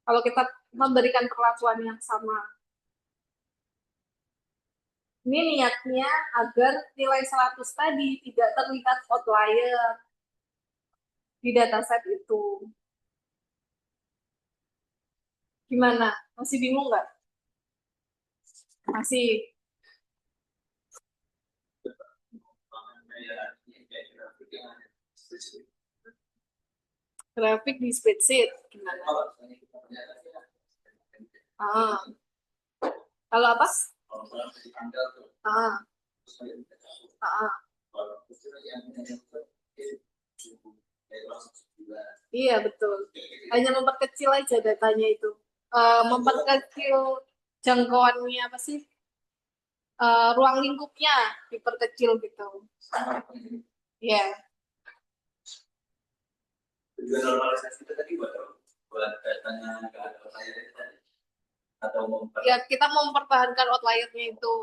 kalau kita memberikan perlakuan yang sama. Ini niatnya agar nilai 100 tadi tidak terlihat outlier di dataset itu. Gimana? Masih bingung nggak? Masih. Grafik di spreadsheet. Gimana? Ah. Kalau apa? Ah. Ah. Iya, betul. Hanya memperkecil aja datanya itu. Memperkecil jangkauannya apa sih? Ruang lingkupnya diperkecil gitu. Iya. Tujuan normalisasi itu tadi buat datanya nggak ada layar itu tadi atau Ya, kita mau mempertahankan outliernya itu.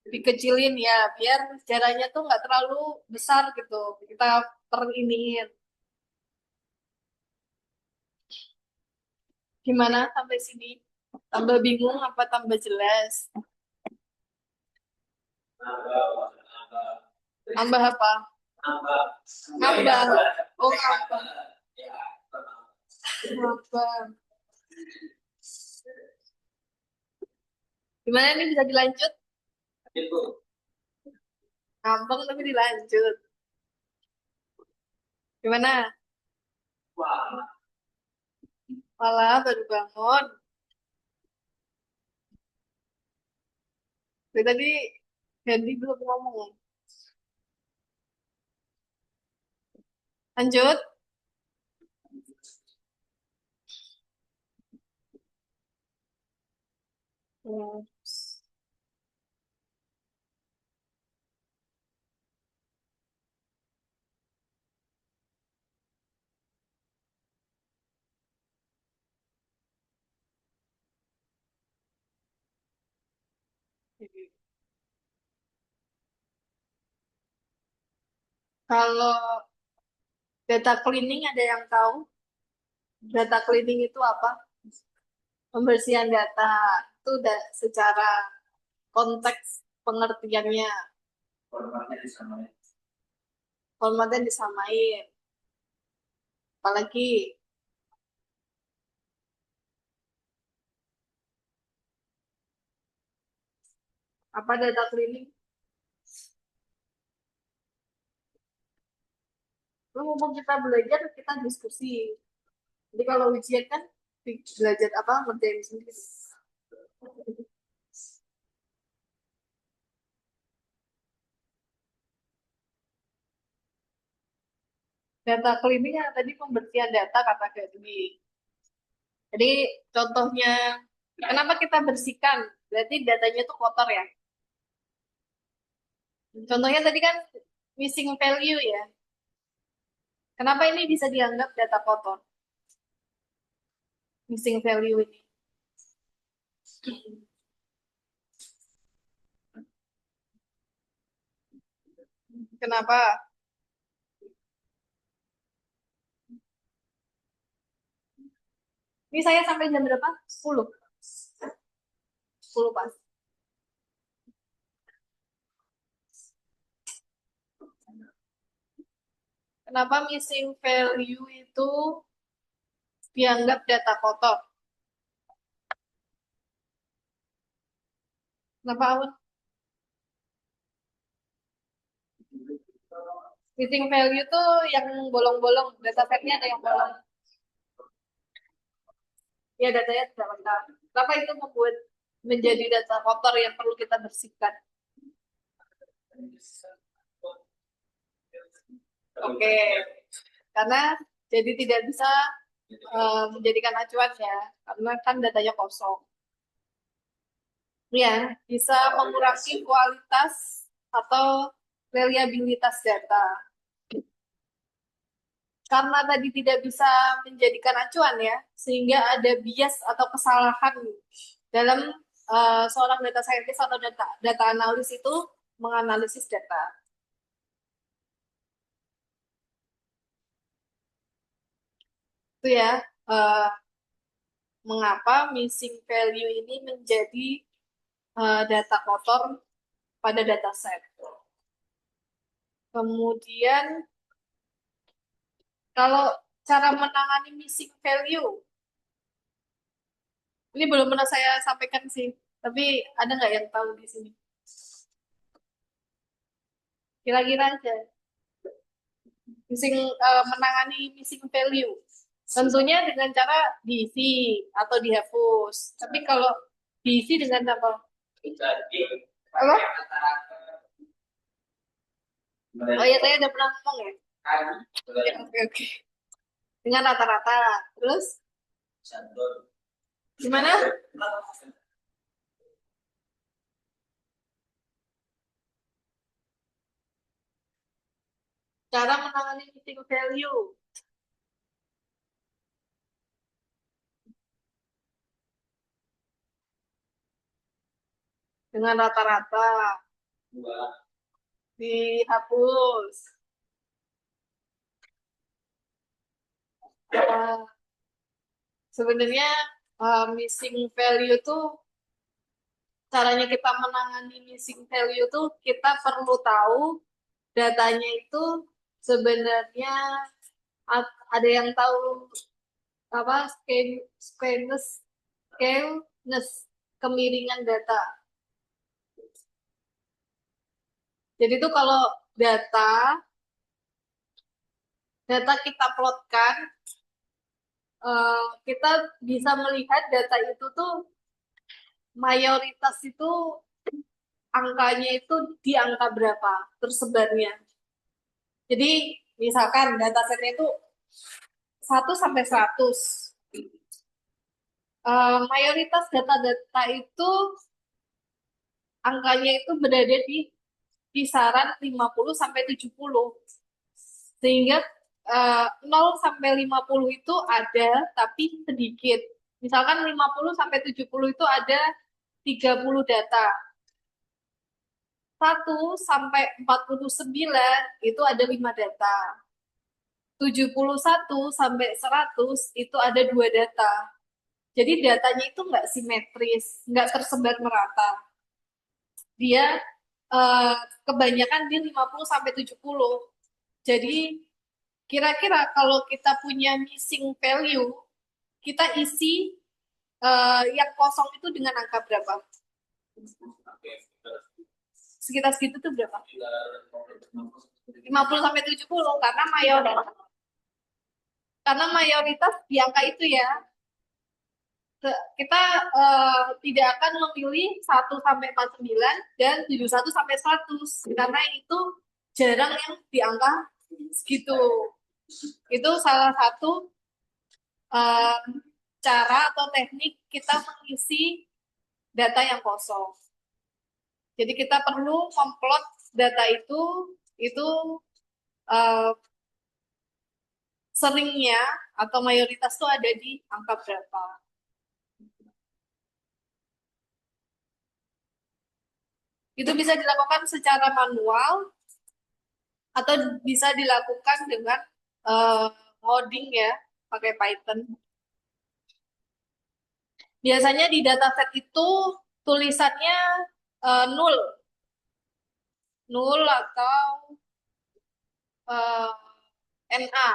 Dikecilin ya, biar jaraknya tuh nggak terlalu besar gitu. Kita periniin. Gimana sampai sini? Tambah bingung apa tambah jelas? Nambah apa? Nambah. Oh, nambah. Nambah. Gimana nih bisa dilanjut? Ngambang tapi dilanjut. Gimana? Malah baru bangun. Dari tadi Hendy belum ngomong. Lanjut. Hmm. Kalau data cleaning ada yang tahu? Data cleaning itu apa? Pembersihan data itu secara konteks pengertiannya, formatnya disamain. Apalagi apa data cleaning? Lu ngomong kita belajar, kita diskusi. Jadi kalau ujian kan belajar apa ngerjain sendiri. Data cleaning yang tadi pembersihan data kata Gaby. Jadi contohnya kenapa kita bersihkan? Berarti datanya itu kotor ya. Contohnya tadi kan missing value ya. Kenapa ini bisa dianggap data kotor? Missing value ini. Kenapa? Ini saya sampai jam berapa? 10. 10 pas. Kenapa missing value itu dianggap data kotor? Kenapa, Aun? Missing value tuh yang bolong-bolong, data setnya ada yang bolong. Ya, datanya tidak lengkap. Kenapa itu membuat menjadi data kotor yang perlu kita bersihkan? Oke, karena jadi tidak bisa menjadikan acuan ya, karena kan datanya kosong. Ya, bisa mengurangi kualitas atau reliabilitas data. Karena tadi tidak bisa menjadikan acuan ya, sehingga ada bias atau kesalahan dalam seorang data scientist atau data analis itu menganalisis data. Itu ya, eh, mengapa missing value ini menjadi data kotor pada dataset. Kemudian kalau cara menangani missing value, ini belum pernah saya sampaikan sih, tapi ada nggak yang tahu di sini? Kira-kira aja, menangani missing value. Tentunya dengan cara diisi atau dihapus. Tapi kalau diisi dengan apa? Apa? Oh iya, saya udah pernah ngomong ya. Oke, oke, oke. Dengan rata-rata. Terus gimana? Cara menangani missing value dengan rata-rata dihapus. Uh, Sebenarnya missing value itu caranya kita menangani missing value tuh kita perlu tahu datanya itu sebenarnya ada yang tahu apa skewness kemiringan data. Jadi itu kalau data data kita plotkan, kita bisa melihat data itu tuh mayoritas itu angkanya itu di angka berapa tersebarnya. Jadi misalkan datasetnya itu 1 sampai 100. Mayoritas data-data itu angkanya itu berada di kisaran 50 sampai 70. Sehingga 0 sampai 50 itu ada tapi sedikit. Misalkan 50 sampai 70 itu ada 30 data. 1 sampai 49 itu ada 5 data. 71 sampai 100 itu ada 2 data. Jadi datanya itu nggak simetris, nggak tersebar merata. Dia eh, kebanyakan di 50 sampai 70. Jadi kira-kira kalau kita punya missing value, kita isi yang kosong itu dengan angka berapa? Sekitar segitu tuh berapa? 50 sampai 70 karena mayoritas di angka itu ya. Kita tidak akan memilih 1 sampai 49 dan 71 sampai 100 karena itu jarang yang di angka segitu. Itu salah satu eh, cara atau teknik kita mengisi data yang kosong. Jadi kita perlu memplot data itu eh, seringnya atau mayoritas tuh ada di angka berapa. Itu bisa dilakukan secara manual atau bisa dilakukan dengan eh, coding ya, pakai Python. Biasanya di dataset itu tulisannya nul, nul atau eh, NA,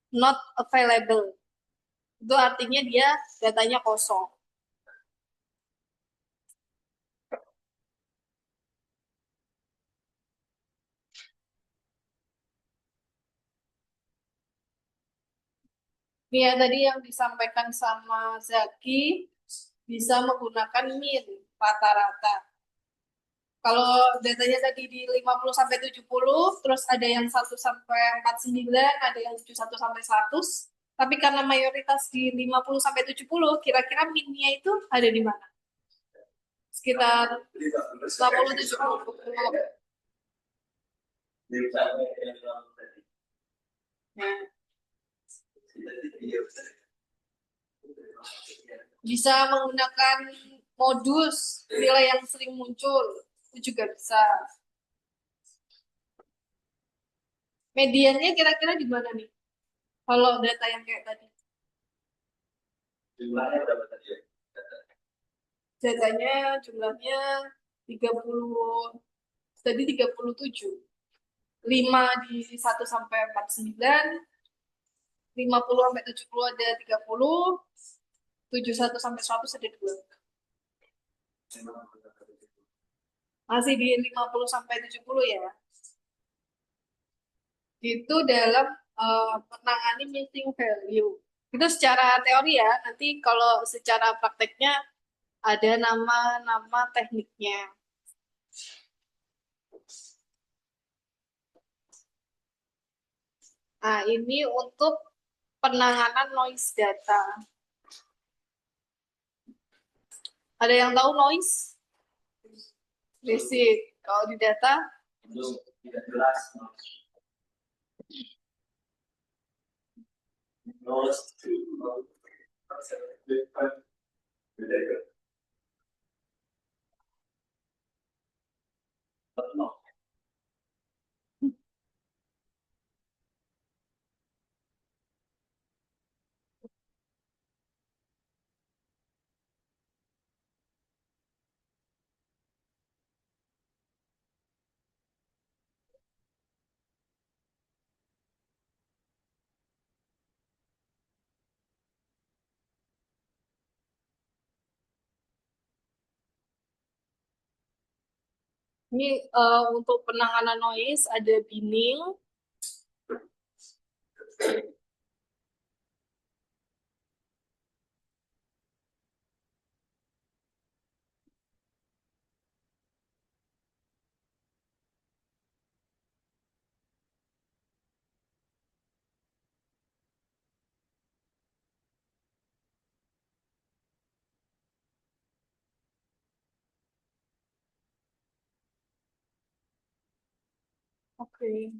not available. Itu artinya dia datanya kosong. Ini ya tadi yang disampaikan sama Zaki, bisa menggunakan min, rata-rata. Kalau datanya tadi di 50 sampai 70, terus ada yang 1 sampai 49, ada yang 71 sampai 100. Tapi karena mayoritas di 50 sampai 70, kira-kira minnya itu ada di mana? Sekitar 50 70. Nah, bisa menggunakan modus nilai yang sering muncul. Itu juga bisa. Mediannya kira-kira di mana nih? Kalau data yang kayak tadi. Jumlahnya berapa tadi ya? Datanya jumlahnya 30, tadi 37. 5 di 1 sampai 49, 50 sampai 70 ada 30, 71 sampai 100 ada 2. Masih di 50 sampai 70 ya. Itu dalam menangani missing value. Itu secara teori ya. Nanti kalau secara prakteknya ada nama-nama tekniknya. Nah, ini untuk penanganan noise data. Ada yang tahu noise? Berisik. Kalau di data, Itu tidak jelas. Noise to Ini untuk penanganan noise ada binning. Oke.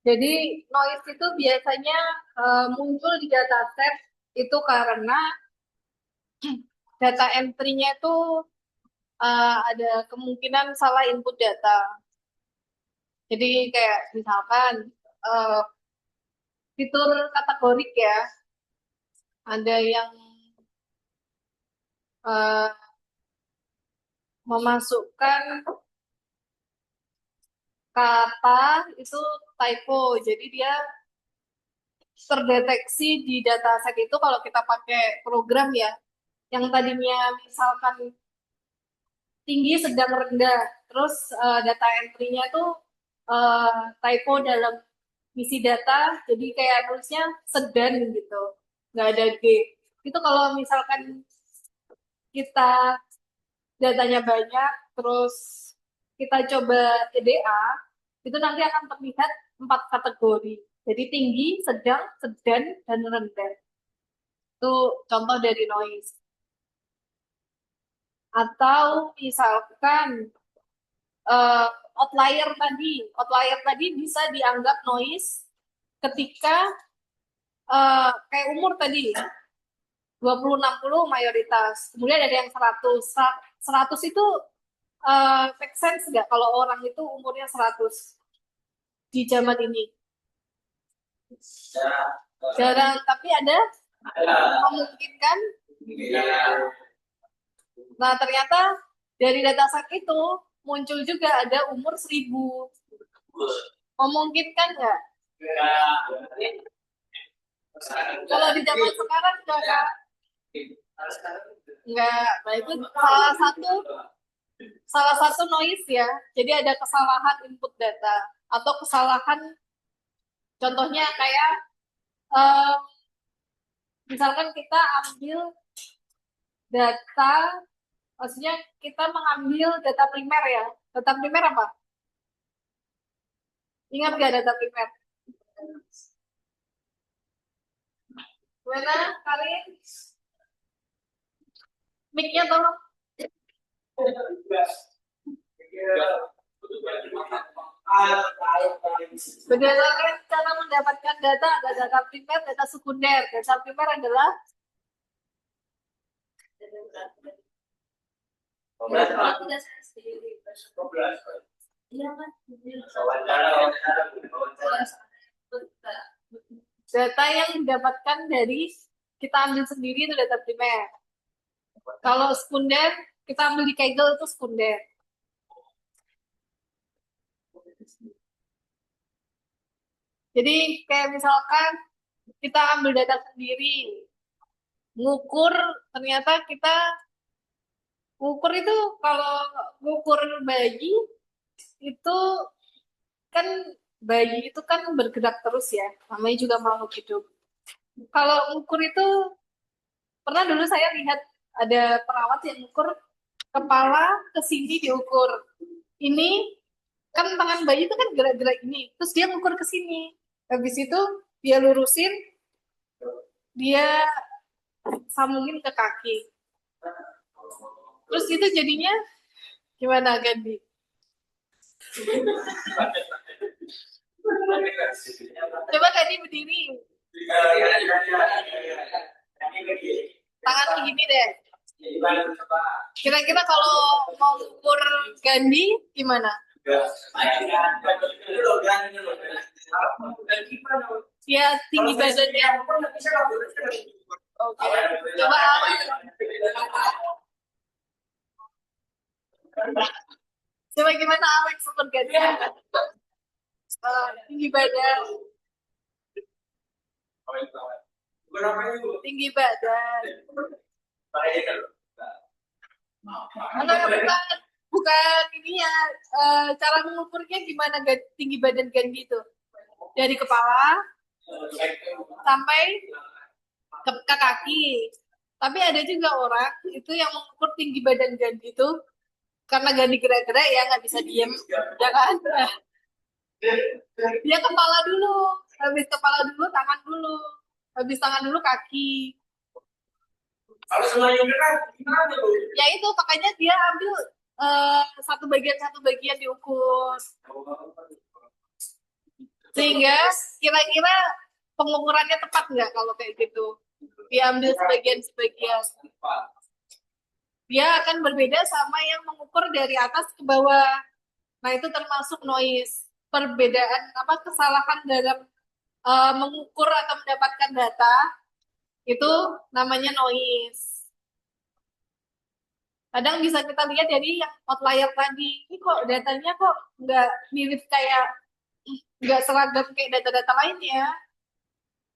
Jadi noise itu biasanya muncul di dataset itu karena data entry-nya itu ada kemungkinan salah input data. Jadi kayak misalkan eh, fitur kategorik ya, ada yang eh, memasukkan kata itu typo. Jadi dia terdeteksi di dataset itu kalau kita pakai program ya, yang tadinya misalkan tinggi, sedang, rendah. Terus data entry-nya tuh typo dalam isi data, jadi kayak nulisnya sedan gitu, nggak ada G. Itu kalau misalkan kita datanya banyak, terus kita coba EDA, itu nanti akan terlihat 4 kategori. Jadi tinggi, sedang, sedan, dan rendah. Itu contoh dari noise. Atau misalkan eh, outlier tadi bisa dianggap noise ketika kayak umur tadi 20-60 mayoritas. Kemudian ada yang 100. 100 itu make sense nggak kalau orang itu umurnya 100 di zaman ini? Jarang, tapi ada memungkinkan. Nah, ternyata dari dataset itu muncul juga ada umur 1000. Memungkinkan nggak? Kalau di zaman sekarang nggak. Nggak. Nah, itu salah satu noise ya. Jadi ada kesalahan input data atau kesalahan, contohnya kayak eh, misalkan kita ambil data, maksudnya kita mengambil data primer ya. Data primer apa? Ingat gak data primer? Mana, Karin? Mic-nya tolong. Berdasarkan cara mendapatkan data, ada data primer, data sekunder. Data primer adalah data yang didapatkan dari kita ambil sendiri, itu data primer. Kalau sekunder, kita ambil di Kaggle, itu sekunder. Jadi kayak misalkan kita ambil data sendiri, ngukur, ternyata kita ngukur itu, kalau ngukur bayi itu kan, bayi itu kan bergerak terus ya, namanya juga makhluk hidup. Kalau ngukur itu, pernah dulu saya lihat ada perawat yang ngukur kepala ke sini diukur. Ini kan tangan bayi itu kan gerak-gerak ini, terus dia ngukur ke sini. Habis itu dia lurusin, dia sambungin ke kaki. Terus itu jadinya gimana, Gandhi? Coba tadi berdiri. Tangan gini deh. Kira-kira kalau mau ukur Gandhi gimana? Ya tinggi badannya. Oke. Coba coba gimana Alex ukur Gandhi? Tinggi badan. Tinggi badan. Atau bukan bukan ini ya, cara mengukurnya gimana tinggi badan Gandhi itu? Dari kepala sampai ke kaki. Tapi ada juga orang itu yang mengukur tinggi badan Gandhi itu karena Gandhi gerak-gerak ya nggak bisa diem, ya kan? Dia kepala dulu, habis kepala dulu tangan dulu, habis tangan dulu kaki. Kalau semuanya gerak, gimana tuh? Ya itu makanya dia ambil satu bagian diukur. Sehingga kira-kira pengukurannya tepat nggak kalau kayak gitu? Diambil sebagian-sebagian. Dia akan berbeda sama yang mengukur dari atas ke bawah. Nah, itu termasuk noise. Perbedaan kesalahan dalam mengukur atau mendapatkan data itu namanya noise. Kadang bisa kita lihat dari yang outlier tadi. Ini kok datanya kok nggak mirip kayak nggak seragam kayak data-data lainnya.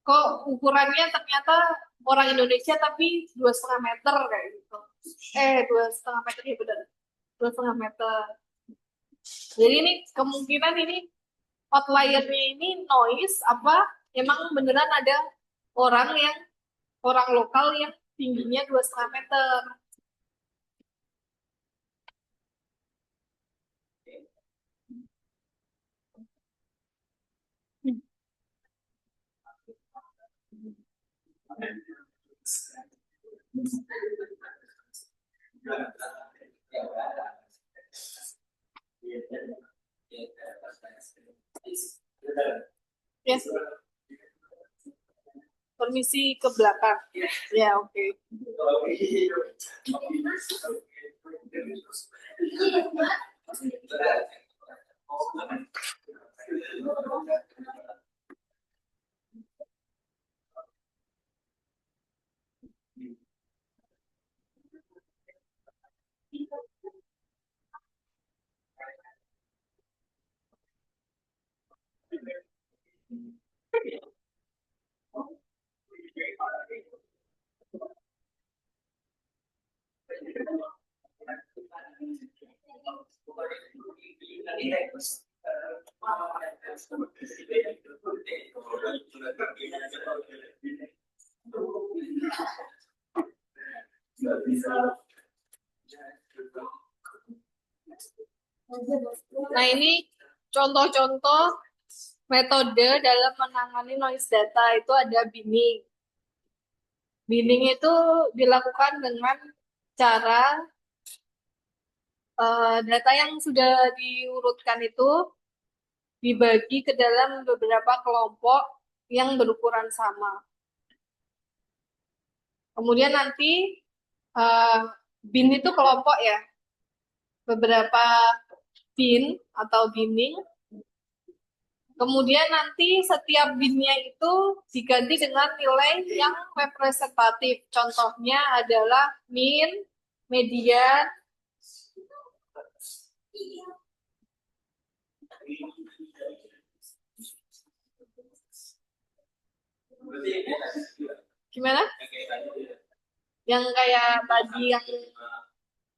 Kok ukurannya ternyata orang Indonesia tapi 2,5 meter kayak gitu. 2,5 meter ya benar. 2,5 meter. Jadi ini kemungkinan ini outliernya ini noise apa emang beneran ada orang lokal yang tingginya 2,5 meter. Yes. Permisi ke belakang. Ya, oke. Nah, ini contoh-contoh metode dalam menangani noise data itu ada binning. Binning itu dilakukan dengan cara data yang sudah diurutkan itu dibagi ke dalam beberapa kelompok yang berukuran sama. Kemudian nanti bin itu kelompok ya, beberapa bin atau binning. Kemudian nanti setiap binnya itu diganti dengan nilai yang representatif. Contohnya adalah min, median, gimana? Yang kayak tadi yang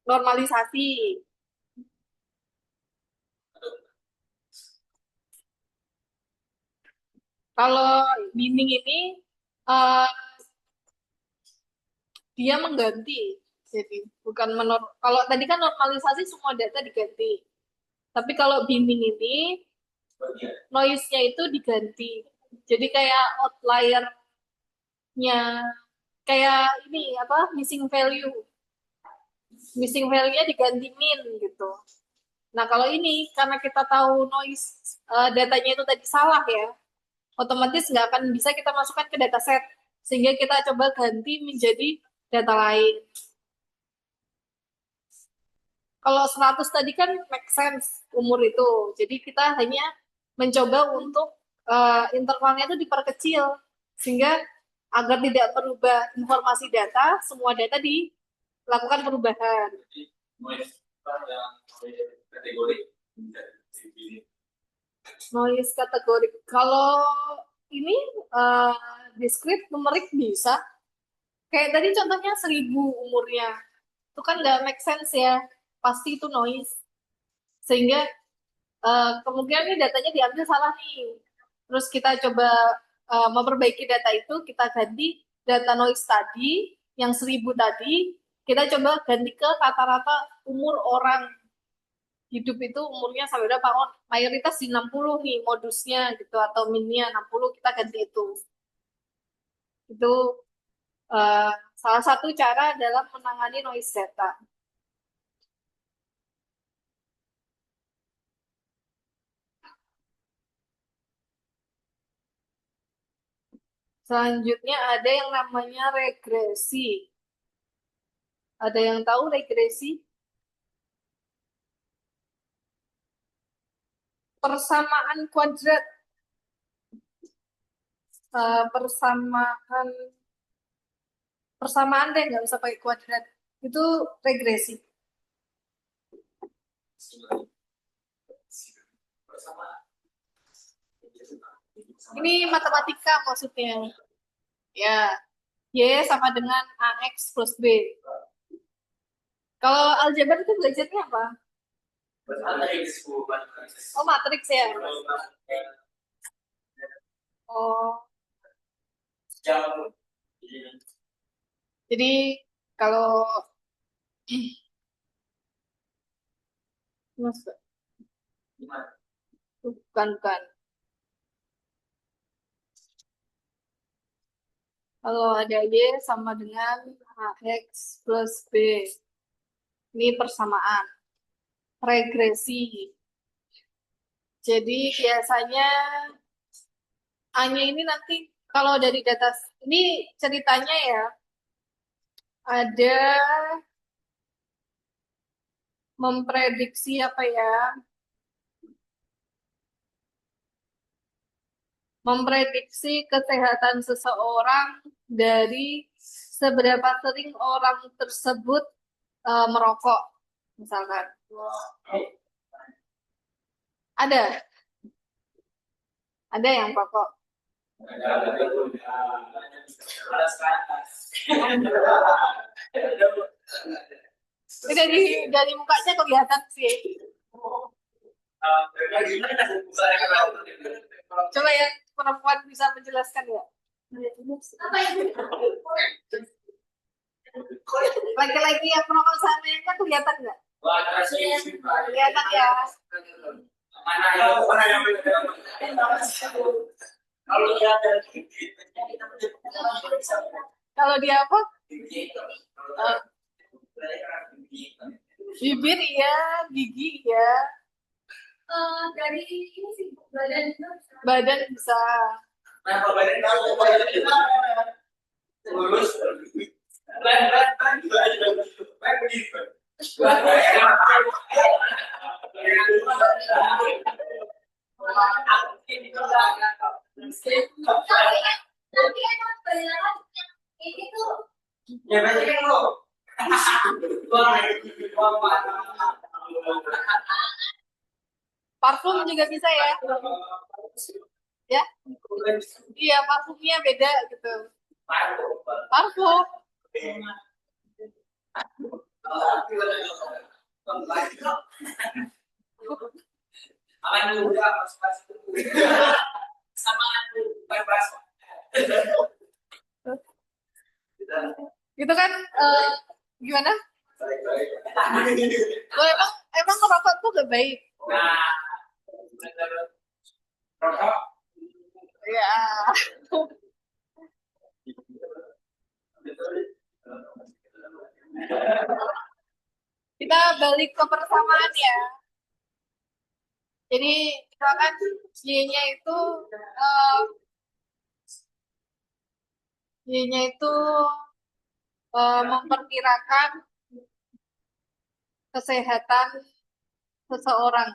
normalisasi. Kalau binning ini uh, dia mengganti. Jadi bukan kalau tadi kan normalisasi semua data diganti. Tapi kalau binning ini noise-nya itu diganti. Jadi kayak outlier-nya kayak ini missing value. Missing value-nya diganti min gitu. Nah, kalau ini karena kita tahu noise datanya itu tadi salah ya, otomatis nggak akan bisa kita masukkan ke dataset. Sehingga kita coba ganti menjadi data lain. Kalau 100 tadi kan make sense umur itu. Jadi kita hanya mencoba untuk intervalnya itu diperkecil. Sehingga agar tidak berubah informasi data, semua data dilakukan perubahan. Jadi noise yang kategori Noise kategori. Kalau ini discrete numerik bisa. Kayak tadi contohnya 1000 umurnya. Itu kan nggak make sense ya. Pasti itu noise. Sehingga kemungkinan ini datanya diambil salah nih. Terus kita coba memperbaiki data itu, kita ganti data noise tadi, yang 1000 tadi, kita coba ganti ke rata-rata umur orang hidup itu umurnya sampai berapa? Oh, mayoritas di 60 nih modusnya gitu, atau minnya 60, kita ganti itu. Itu eh, salah satu cara dalam menangani noise data. Selanjutnya ada yang namanya regresi. Ada yang tahu regresi? Persamaan kuadrat. Persamaan persamaan deh, nggak usah pakai kuadrat. Itu regresi. Ini matematika maksudnya. Ya, Y sama dengan AX plus B. Kalau aljabar itu belajarnya apa? Oh, matriks ya. Oh, jadi kalau bukan. Kalau ada Y sama dengan AX plus B. Ini persamaan. Regresi. Jadi biasanya A-nya ini nanti kalau dari data ini ceritanya ya ada memprediksi apa ya? Memprediksi kesehatan seseorang dari seberapa sering orang tersebut merokok, misalkan. Ada yang merokok. Ini dari mukanya kelihatan sih. Coba ya perempuan bisa menjelaskan ya. Apa itu? Laki-laki yang merokok sama yang kan kelihatan nggak? Kelihatan ya. Kalau dia apa? Bibir iya, gigi iya. Dari ini sih badan bisa. Parfum juga bisa ya. Ya. Iya, parfumnya beda gitu. Parfum. Itu kan gimana? Lo emang ngerokok tuh gak baik. Ya. Kita balik ke persamaan ya. Jadi misalkan Y-nya itu eh, Y-nya itu memperkirakan kesehatan seseorang.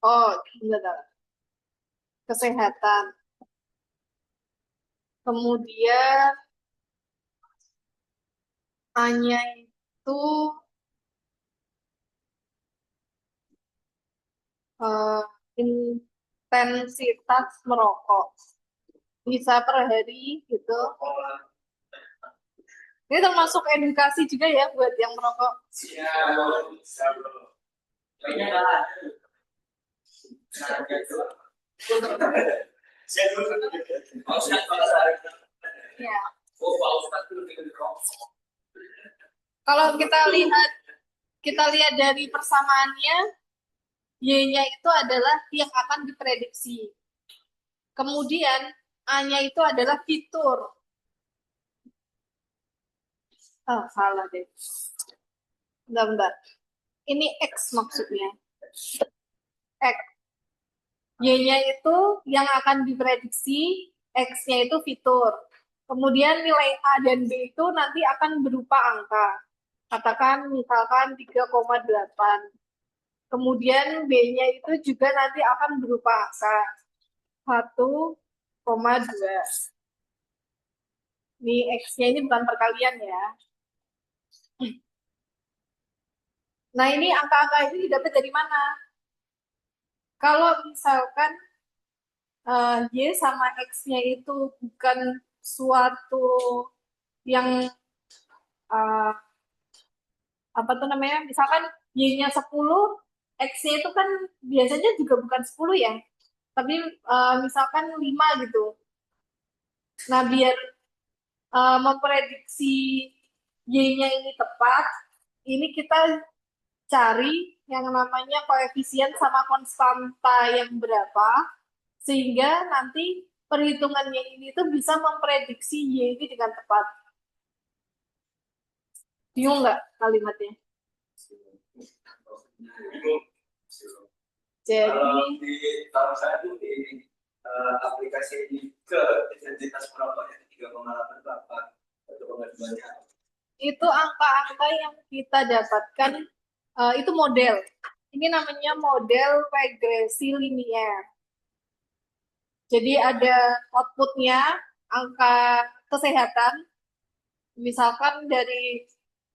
Oh, enggak. Kesehatan. Kemudian A-nya itu eh, intensitas merokok. Bisa per hari gitu. Ini termasuk edukasi juga ya buat yang merokok. Ya. Kalau kita lihat dari persamaannya, Y-nya itu adalah yang akan diprediksi. Kemudian A-nya itu adalah fitur. Ah, salah deh. Bentar. Ini X maksudnya. X. Y-nya itu yang akan diprediksi, X-nya itu fitur. Kemudian nilai A dan B itu nanti akan berupa angka. Katakan misalkan 3,8. Kemudian B-nya itu juga nanti akan berupa angka 1,2. Ini X-nya ini bukan perkalian ya. Nah, ini angka-angka ini didapat dari mana? Kalau misalkan Y sama X-nya itu bukan suatu yang uh, apa tuh namanya? Misalkan Y-nya 10, X-nya itu kan biasanya juga bukan 10 ya. Tapi misalkan 5 gitu. Nah, biar memprediksi Y-nya ini tepat, ini kita cari yang namanya koefisien sama konstanta yang berapa, sehingga nanti perhitungannya ini tuh bisa memprediksi Y ini dengan tepat. Bingung nggak kalimatnya? Kalau Jadi di tahun saya tuh di aplikasi ini ke identitas merokoknya 3,88 atau pengaduannya. itu angka-angka yang kita dapatkan itu model. Ini namanya model regresi linier. Jadi ada outputnya angka kesehatan, misalkan dari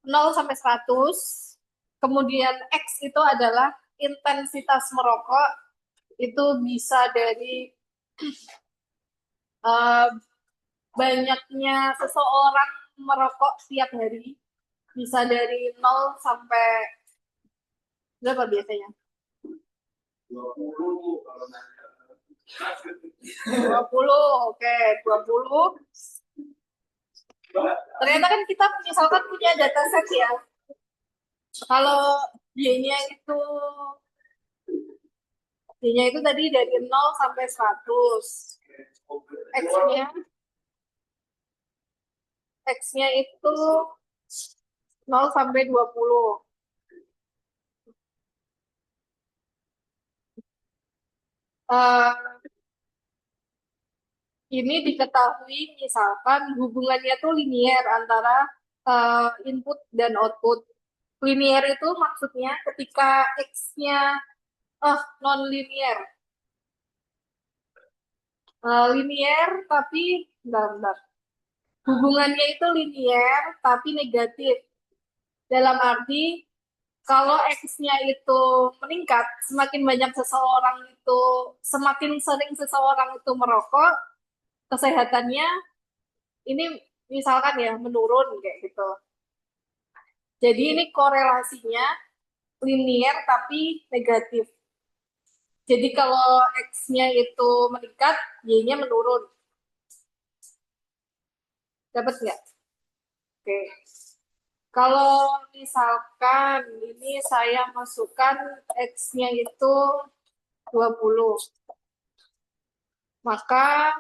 0 sampai 100, kemudian X itu adalah intensitas merokok, itu bisa dari eh, banyaknya seseorang merokok setiap hari, bisa dari 0 sampai berapa biasanya? 20 kalau nanti 20, oke, 20. Ternyata kan kita misalkan punya dataset ya. Kalau Y-nya itu Y-nya itu tadi dari 0 sampai 100. X-nya X-nya itu 0 sampai 20. Eh, ini diketahui misalkan hubungannya tuh linier antara input dan output. Linier itu maksudnya ketika X-nya non-linier. Linier tapi bentar. Hubungannya itu linier tapi negatif. Dalam arti kalau X-nya itu meningkat, semakin banyak seseorang itu, semakin sering seseorang itu merokok, kesehatannya ini misalkan ya menurun kayak gitu. Jadi ini korelasinya linier tapi negatif. Jadi kalau X-nya itu meningkat, Y-nya menurun. Dapat nggak? Oke. Kalau misalkan ini saya masukkan X-nya itu 20, maka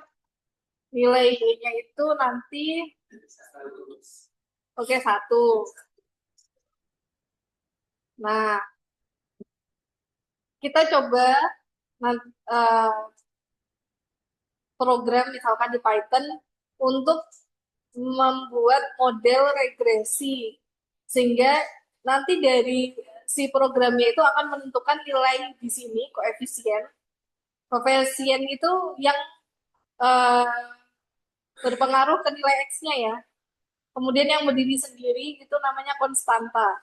Nilai Y-nya itu nanti, oke, 1. Nah, kita coba program misalkan di Python untuk membuat model regresi. Sehingga nanti dari si programnya itu akan menentukan nilai di sini, koefisien. Koefisien itu yang eh, berpengaruh ke nilai X-nya ya. Kemudian yang berdiri sendiri itu namanya konstanta.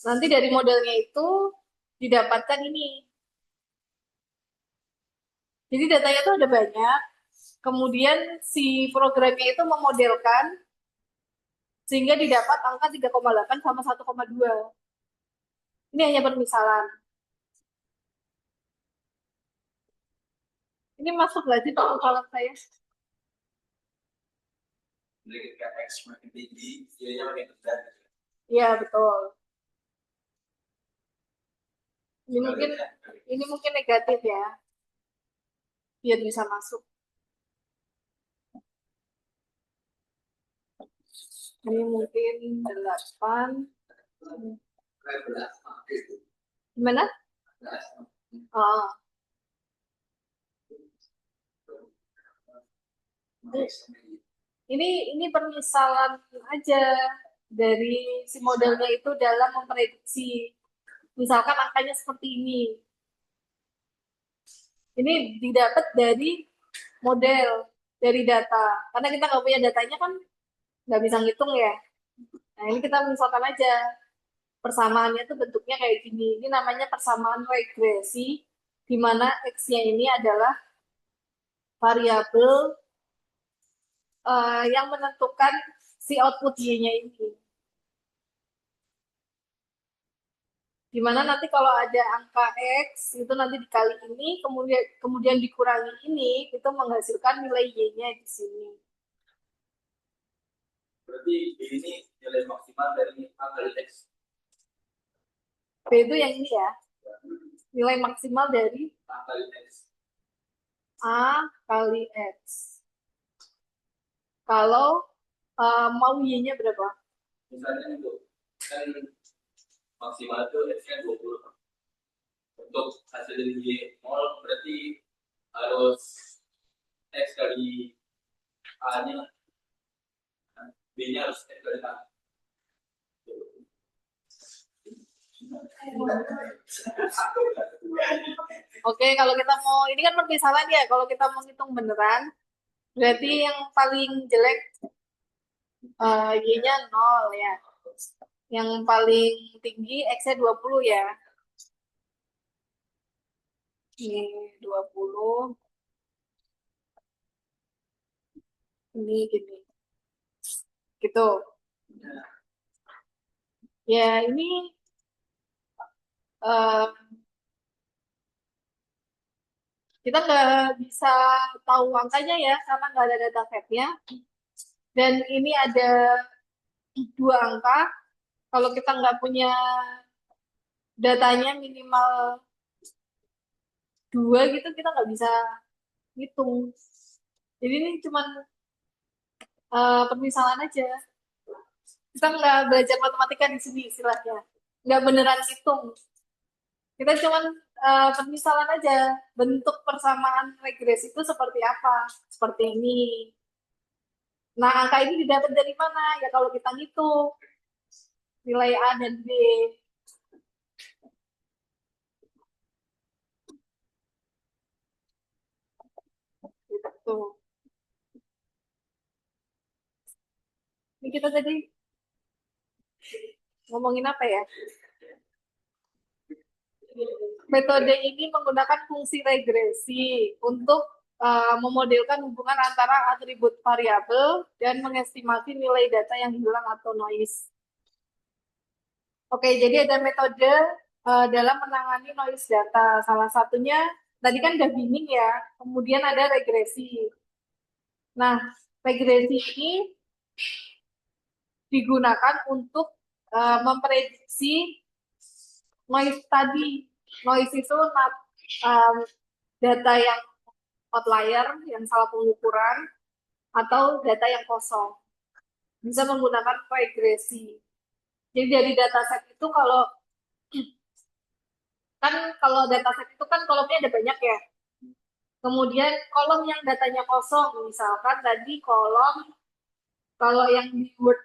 Nanti dari modelnya itu didapatkan ini. Jadi datanya itu ada banyak. Kemudian si programnya itu memodelkan sehingga didapat angka 3,8 sama 1,2. Ini hanya permisalan. Ini masuk nggak sih permisalan saya? Jadi ketika X makin tinggi, Y-nya makin rendah. Iya, betul. Ini mungkin negatif ya, biar bisa masuk. Ini mungkin 8. Gimana? Oh, ini permisalan aja dari si modelnya itu dalam memprediksi. Misalkan angkanya seperti ini. Ini didapat dari model, dari data. Karena kita nggak punya datanya kan nggak bisa ngitung ya. Nah, ini kita misalkan aja persamaannya tuh bentuknya kayak gini. Ini namanya persamaan regresi, di mana X-nya ini adalah variabel yang menentukan si output Y-nya ini. Dimana nanti kalau ada angka X, itu nanti dikali ini, kemudian dikurangi ini, itu menghasilkan nilai Y-nya di sini. Berarti ini nilai maksimal dari A kali X. B itu yang ini ya, nilai maksimal dari A kali X. A kali X. Kalau mau Y-nya berapa? Misalnya itu kan maksimal itu X-nya 20. Untuk hasil dari Y0 berarti harus X kali A-nya, B-nya harus X kali A. Oke, kalau kita mau, ini kan permisalan ya, kalau kita mau hitung beneran, berarti yang paling jelek Y-nya 0 ya. Yang paling tinggi X-nya 20 ya. Ini 20. Ini gini. Gitu. Ya, ini eh, kita nggak bisa tahu angkanya ya, karena nggak ada data setnya. Dan ini ada 2 angka. Kalau kita nggak punya datanya minimal 2 gitu, kita nggak bisa hitung. Jadi ini cuma permisalan aja. Kita nggak belajar matematika di sini istilahnya. Nggak beneran hitung. Kita cuma permisalan aja. Bentuk persamaan regresi itu seperti apa? Seperti ini. Nah, angka ini didapat dari mana? Ya kalau kita ngitung nilai A dan B. Gitu. Ini kita tadi ngomongin apa ya? Metode ini menggunakan fungsi regresi untuk memodelkan hubungan antara atribut variabel dan mengestimasi nilai data yang hilang atau noise. Oke, jadi ada metode dalam menangani noise data. Salah satunya tadi kan udah binning ya, kemudian ada regresi. Nah, regresi ini digunakan untuk memprediksi noise tadi. Noise itu data yang outlier yang salah pengukuran, atau data yang kosong. Bisa menggunakan regresi. Jadi dari dataset itu kalau dataset itu kan kolomnya ada banyak ya. Kemudian kolom yang datanya kosong, misalkan tadi kalau yang di Word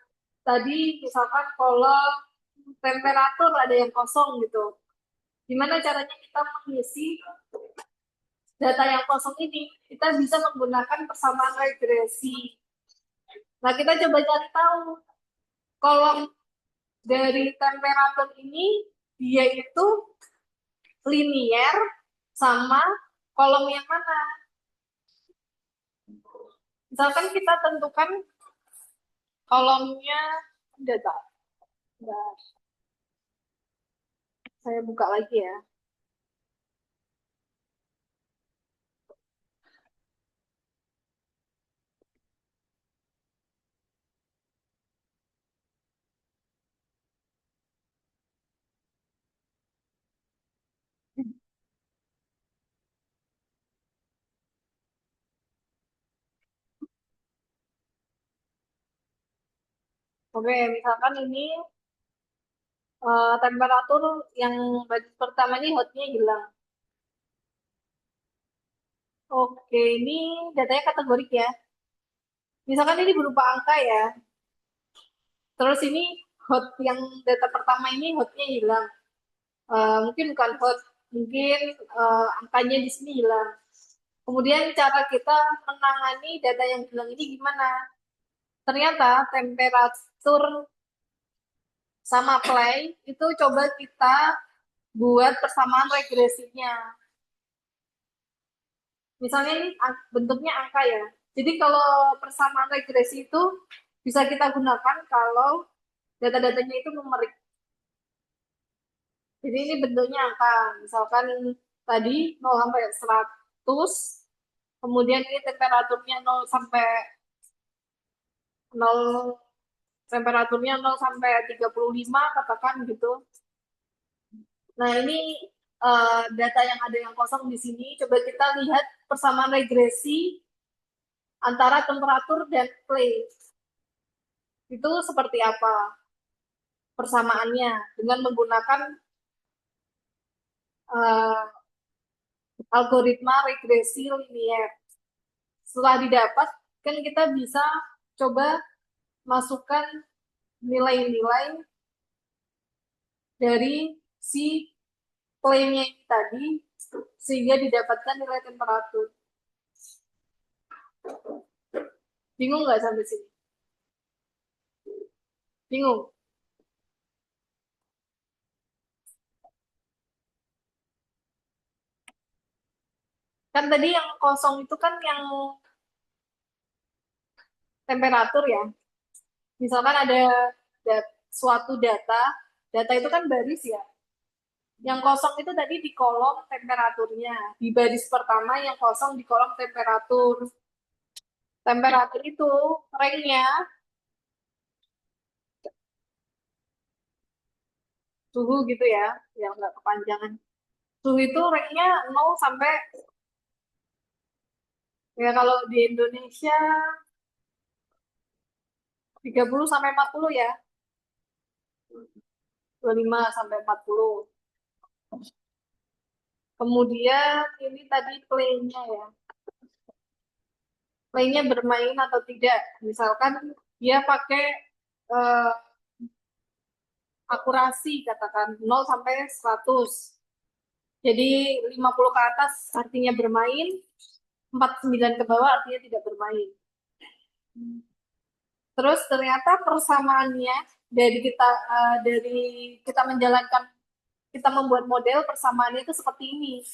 tadi misalkan kolom temperatur ada yang kosong gitu. Gimana caranya kita mengisi data yang kosong ini? Kita bisa menggunakan persamaan regresi. Nah, kita coba cari tahu kolom dari temperatur ini dia itu linier sama kolom yang mana? Misalkan kita tentukan kolomnya data. Nah, saya buka lagi ya. Oke, misalkan ini temperatur yang baris pertama ini hotnya hilang. Oke, ini datanya kategorik ya. Misalkan ini berupa angka ya. Terus ini hot yang data pertama ini hotnya hilang. Mungkin bukan hot, mungkin angkanya di sini hilang. Kemudian cara kita menangani data yang hilang ini gimana? Ternyata temperatur sama play itu coba kita buat persamaan regresinya. Misalnya ini bentuknya angka ya. Jadi kalau persamaan regresi itu bisa kita gunakan kalau data-datanya itu numerik. Jadi ini bentuknya angka. Misalkan tadi 0 sampai 100, kemudian ini temperaturnya 0 temperaturnya 0 sampai 35 katakan gitu. Nah, ini data yang ada yang kosong di sini. Coba kita lihat persamaan regresi antara temperatur dan play. Itu seperti apa persamaannya dengan menggunakan uh, algoritma regresi linier. Setelah didapat, kan kita bisa coba masukkan nilai-nilai dari si play-nya ini tadi sehingga didapatkan nilai temperatur. Bingung nggak sampai sini? Bingung? Kan tadi yang kosong itu kan yang temperatur ya. Misalkan ada suatu data itu kan baris ya. Yang kosong itu tadi di kolom temperaturnya. Di baris pertama yang kosong di kolom temperatur. Temperatur itu ranknya suhu gitu ya, yang nggak kepanjangan. Suhu itu ranknya 0 sampai, ya kalau di Indonesia 30 sampai 40 ya. 25 sampai 40. Kemudian ini tadi play-nya ya. Play-nya bermain atau tidak. Misalkan dia pakai eh, akurasi katakan 0 sampai 100. Jadi 50 ke atas artinya bermain, 49 ke bawah artinya tidak bermain. Terus ternyata persamaannya dari kita menjalankan kita membuat model persamaannya itu seperti ini.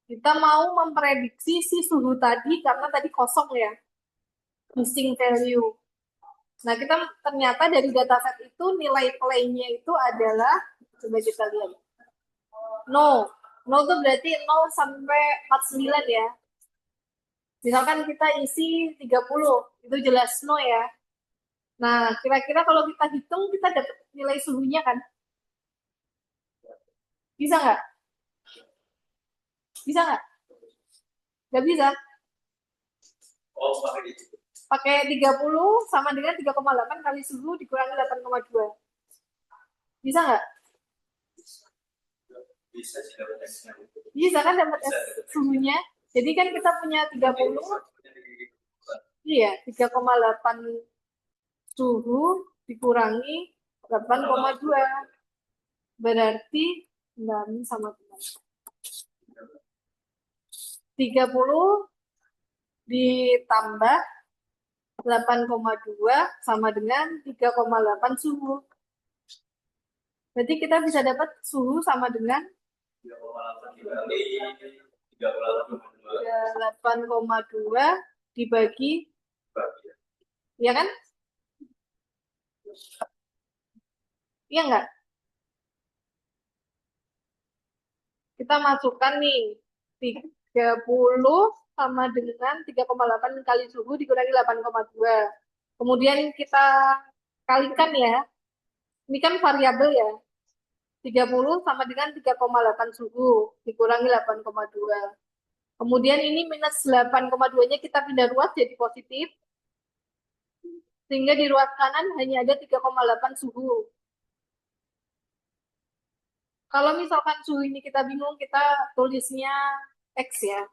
Kita mau memprediksi si suhu tadi karena tadi kosong ya, missing value. Nah, kita ternyata dari dataset itu nilai play-nya itu adalah, coba kita lihat. No. No itu berarti 0 sampai 49 ya. Misalkan kita isi 30, itu jelas no ya. Nah, kira-kira kalau kita hitung, kita dapat nilai suhunya kan? Bisa nggak? Bisa nggak? Nggak bisa. Oh, pakai itu. Pakai 30 sama dengan 3,8 kali suhu dikurangi 8,2. Bisa nggak? Bisa sih dapat X-nya. Bisa kan dapat suhunya. Jadi kan kita punya 30, iya 3,8 suhu dikurangi 8,2. Berarti 6 sama teman. 30 ditambah 8,2 sama dengan 3,8 suhu. Berarti kita bisa dapat suhu sama dengan 8,2 dibagi, ya kan? Iya nggak? Kita masukkan nih 30 sama dengan 3,8 kali suhu dikurangi 8,2. Kemudian kita kalikan ya. Ini kan variabel ya. 30 sama dengan 3,8 suhu dikurangi 8,2. Kemudian ini minus 8,2-nya kita pindah ruas jadi positif. Sehingga di ruas kanan hanya ada 3,8 suhu. Kalau misalkan suhu ini kita bingung, kita tulisnya X ya.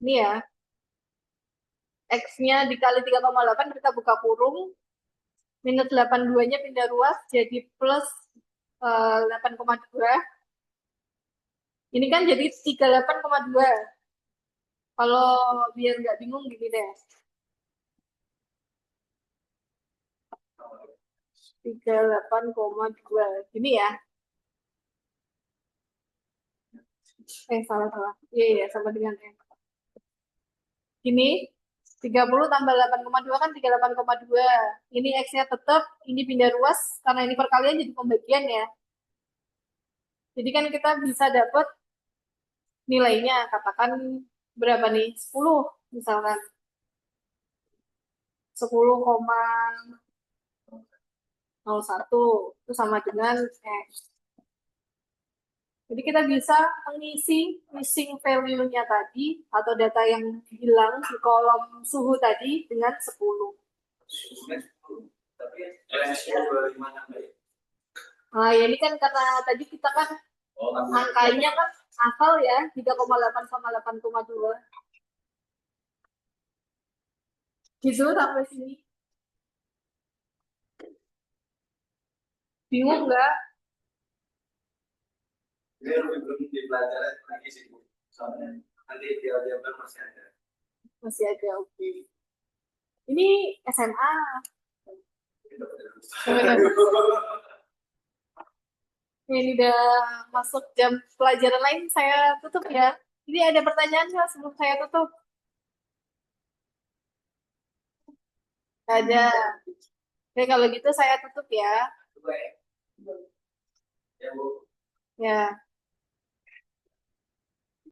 Ini ya, X-nya dikali 3,8 kita buka kurung. Minus 82-nya pindah ruas jadi plus 8,2. Ini kan jadi 38,2. Kalau biar nggak bingung gini deh. 38,2. Ini ya. Salah. Iya, iya, sama dengan M. Ini 30 tambah 8,2 kan 38,2. Ini X-nya tetap, ini pindah ruas, karena ini perkalian jadi pembagian ya. Jadi kan kita bisa dapat nilainya, katakan berapa nih? 10 misalkan. 10,01 itu sama dengan X. Jadi kita bisa mengisi missing value-nya tadi atau data yang hilang di kolom suhu tadi dengan 10. Nah, ya ini kan karena tadi kita kan angkanya kan asal ya 3,8 sama 8,2. Gitu sampai sini. Bingung nggak? Ini belum dipelajari lagi sih Bu. Soalnya nanti di aljabar masih ada. Masih ada, oke. Ini SMA. Ini udah masuk jam pelajaran lain, saya tutup ya. Ini ada pertanyaan nggak sebelum saya tutup? Nggak ada. Oke, kalau gitu saya tutup ya. Ya Bu. Ya.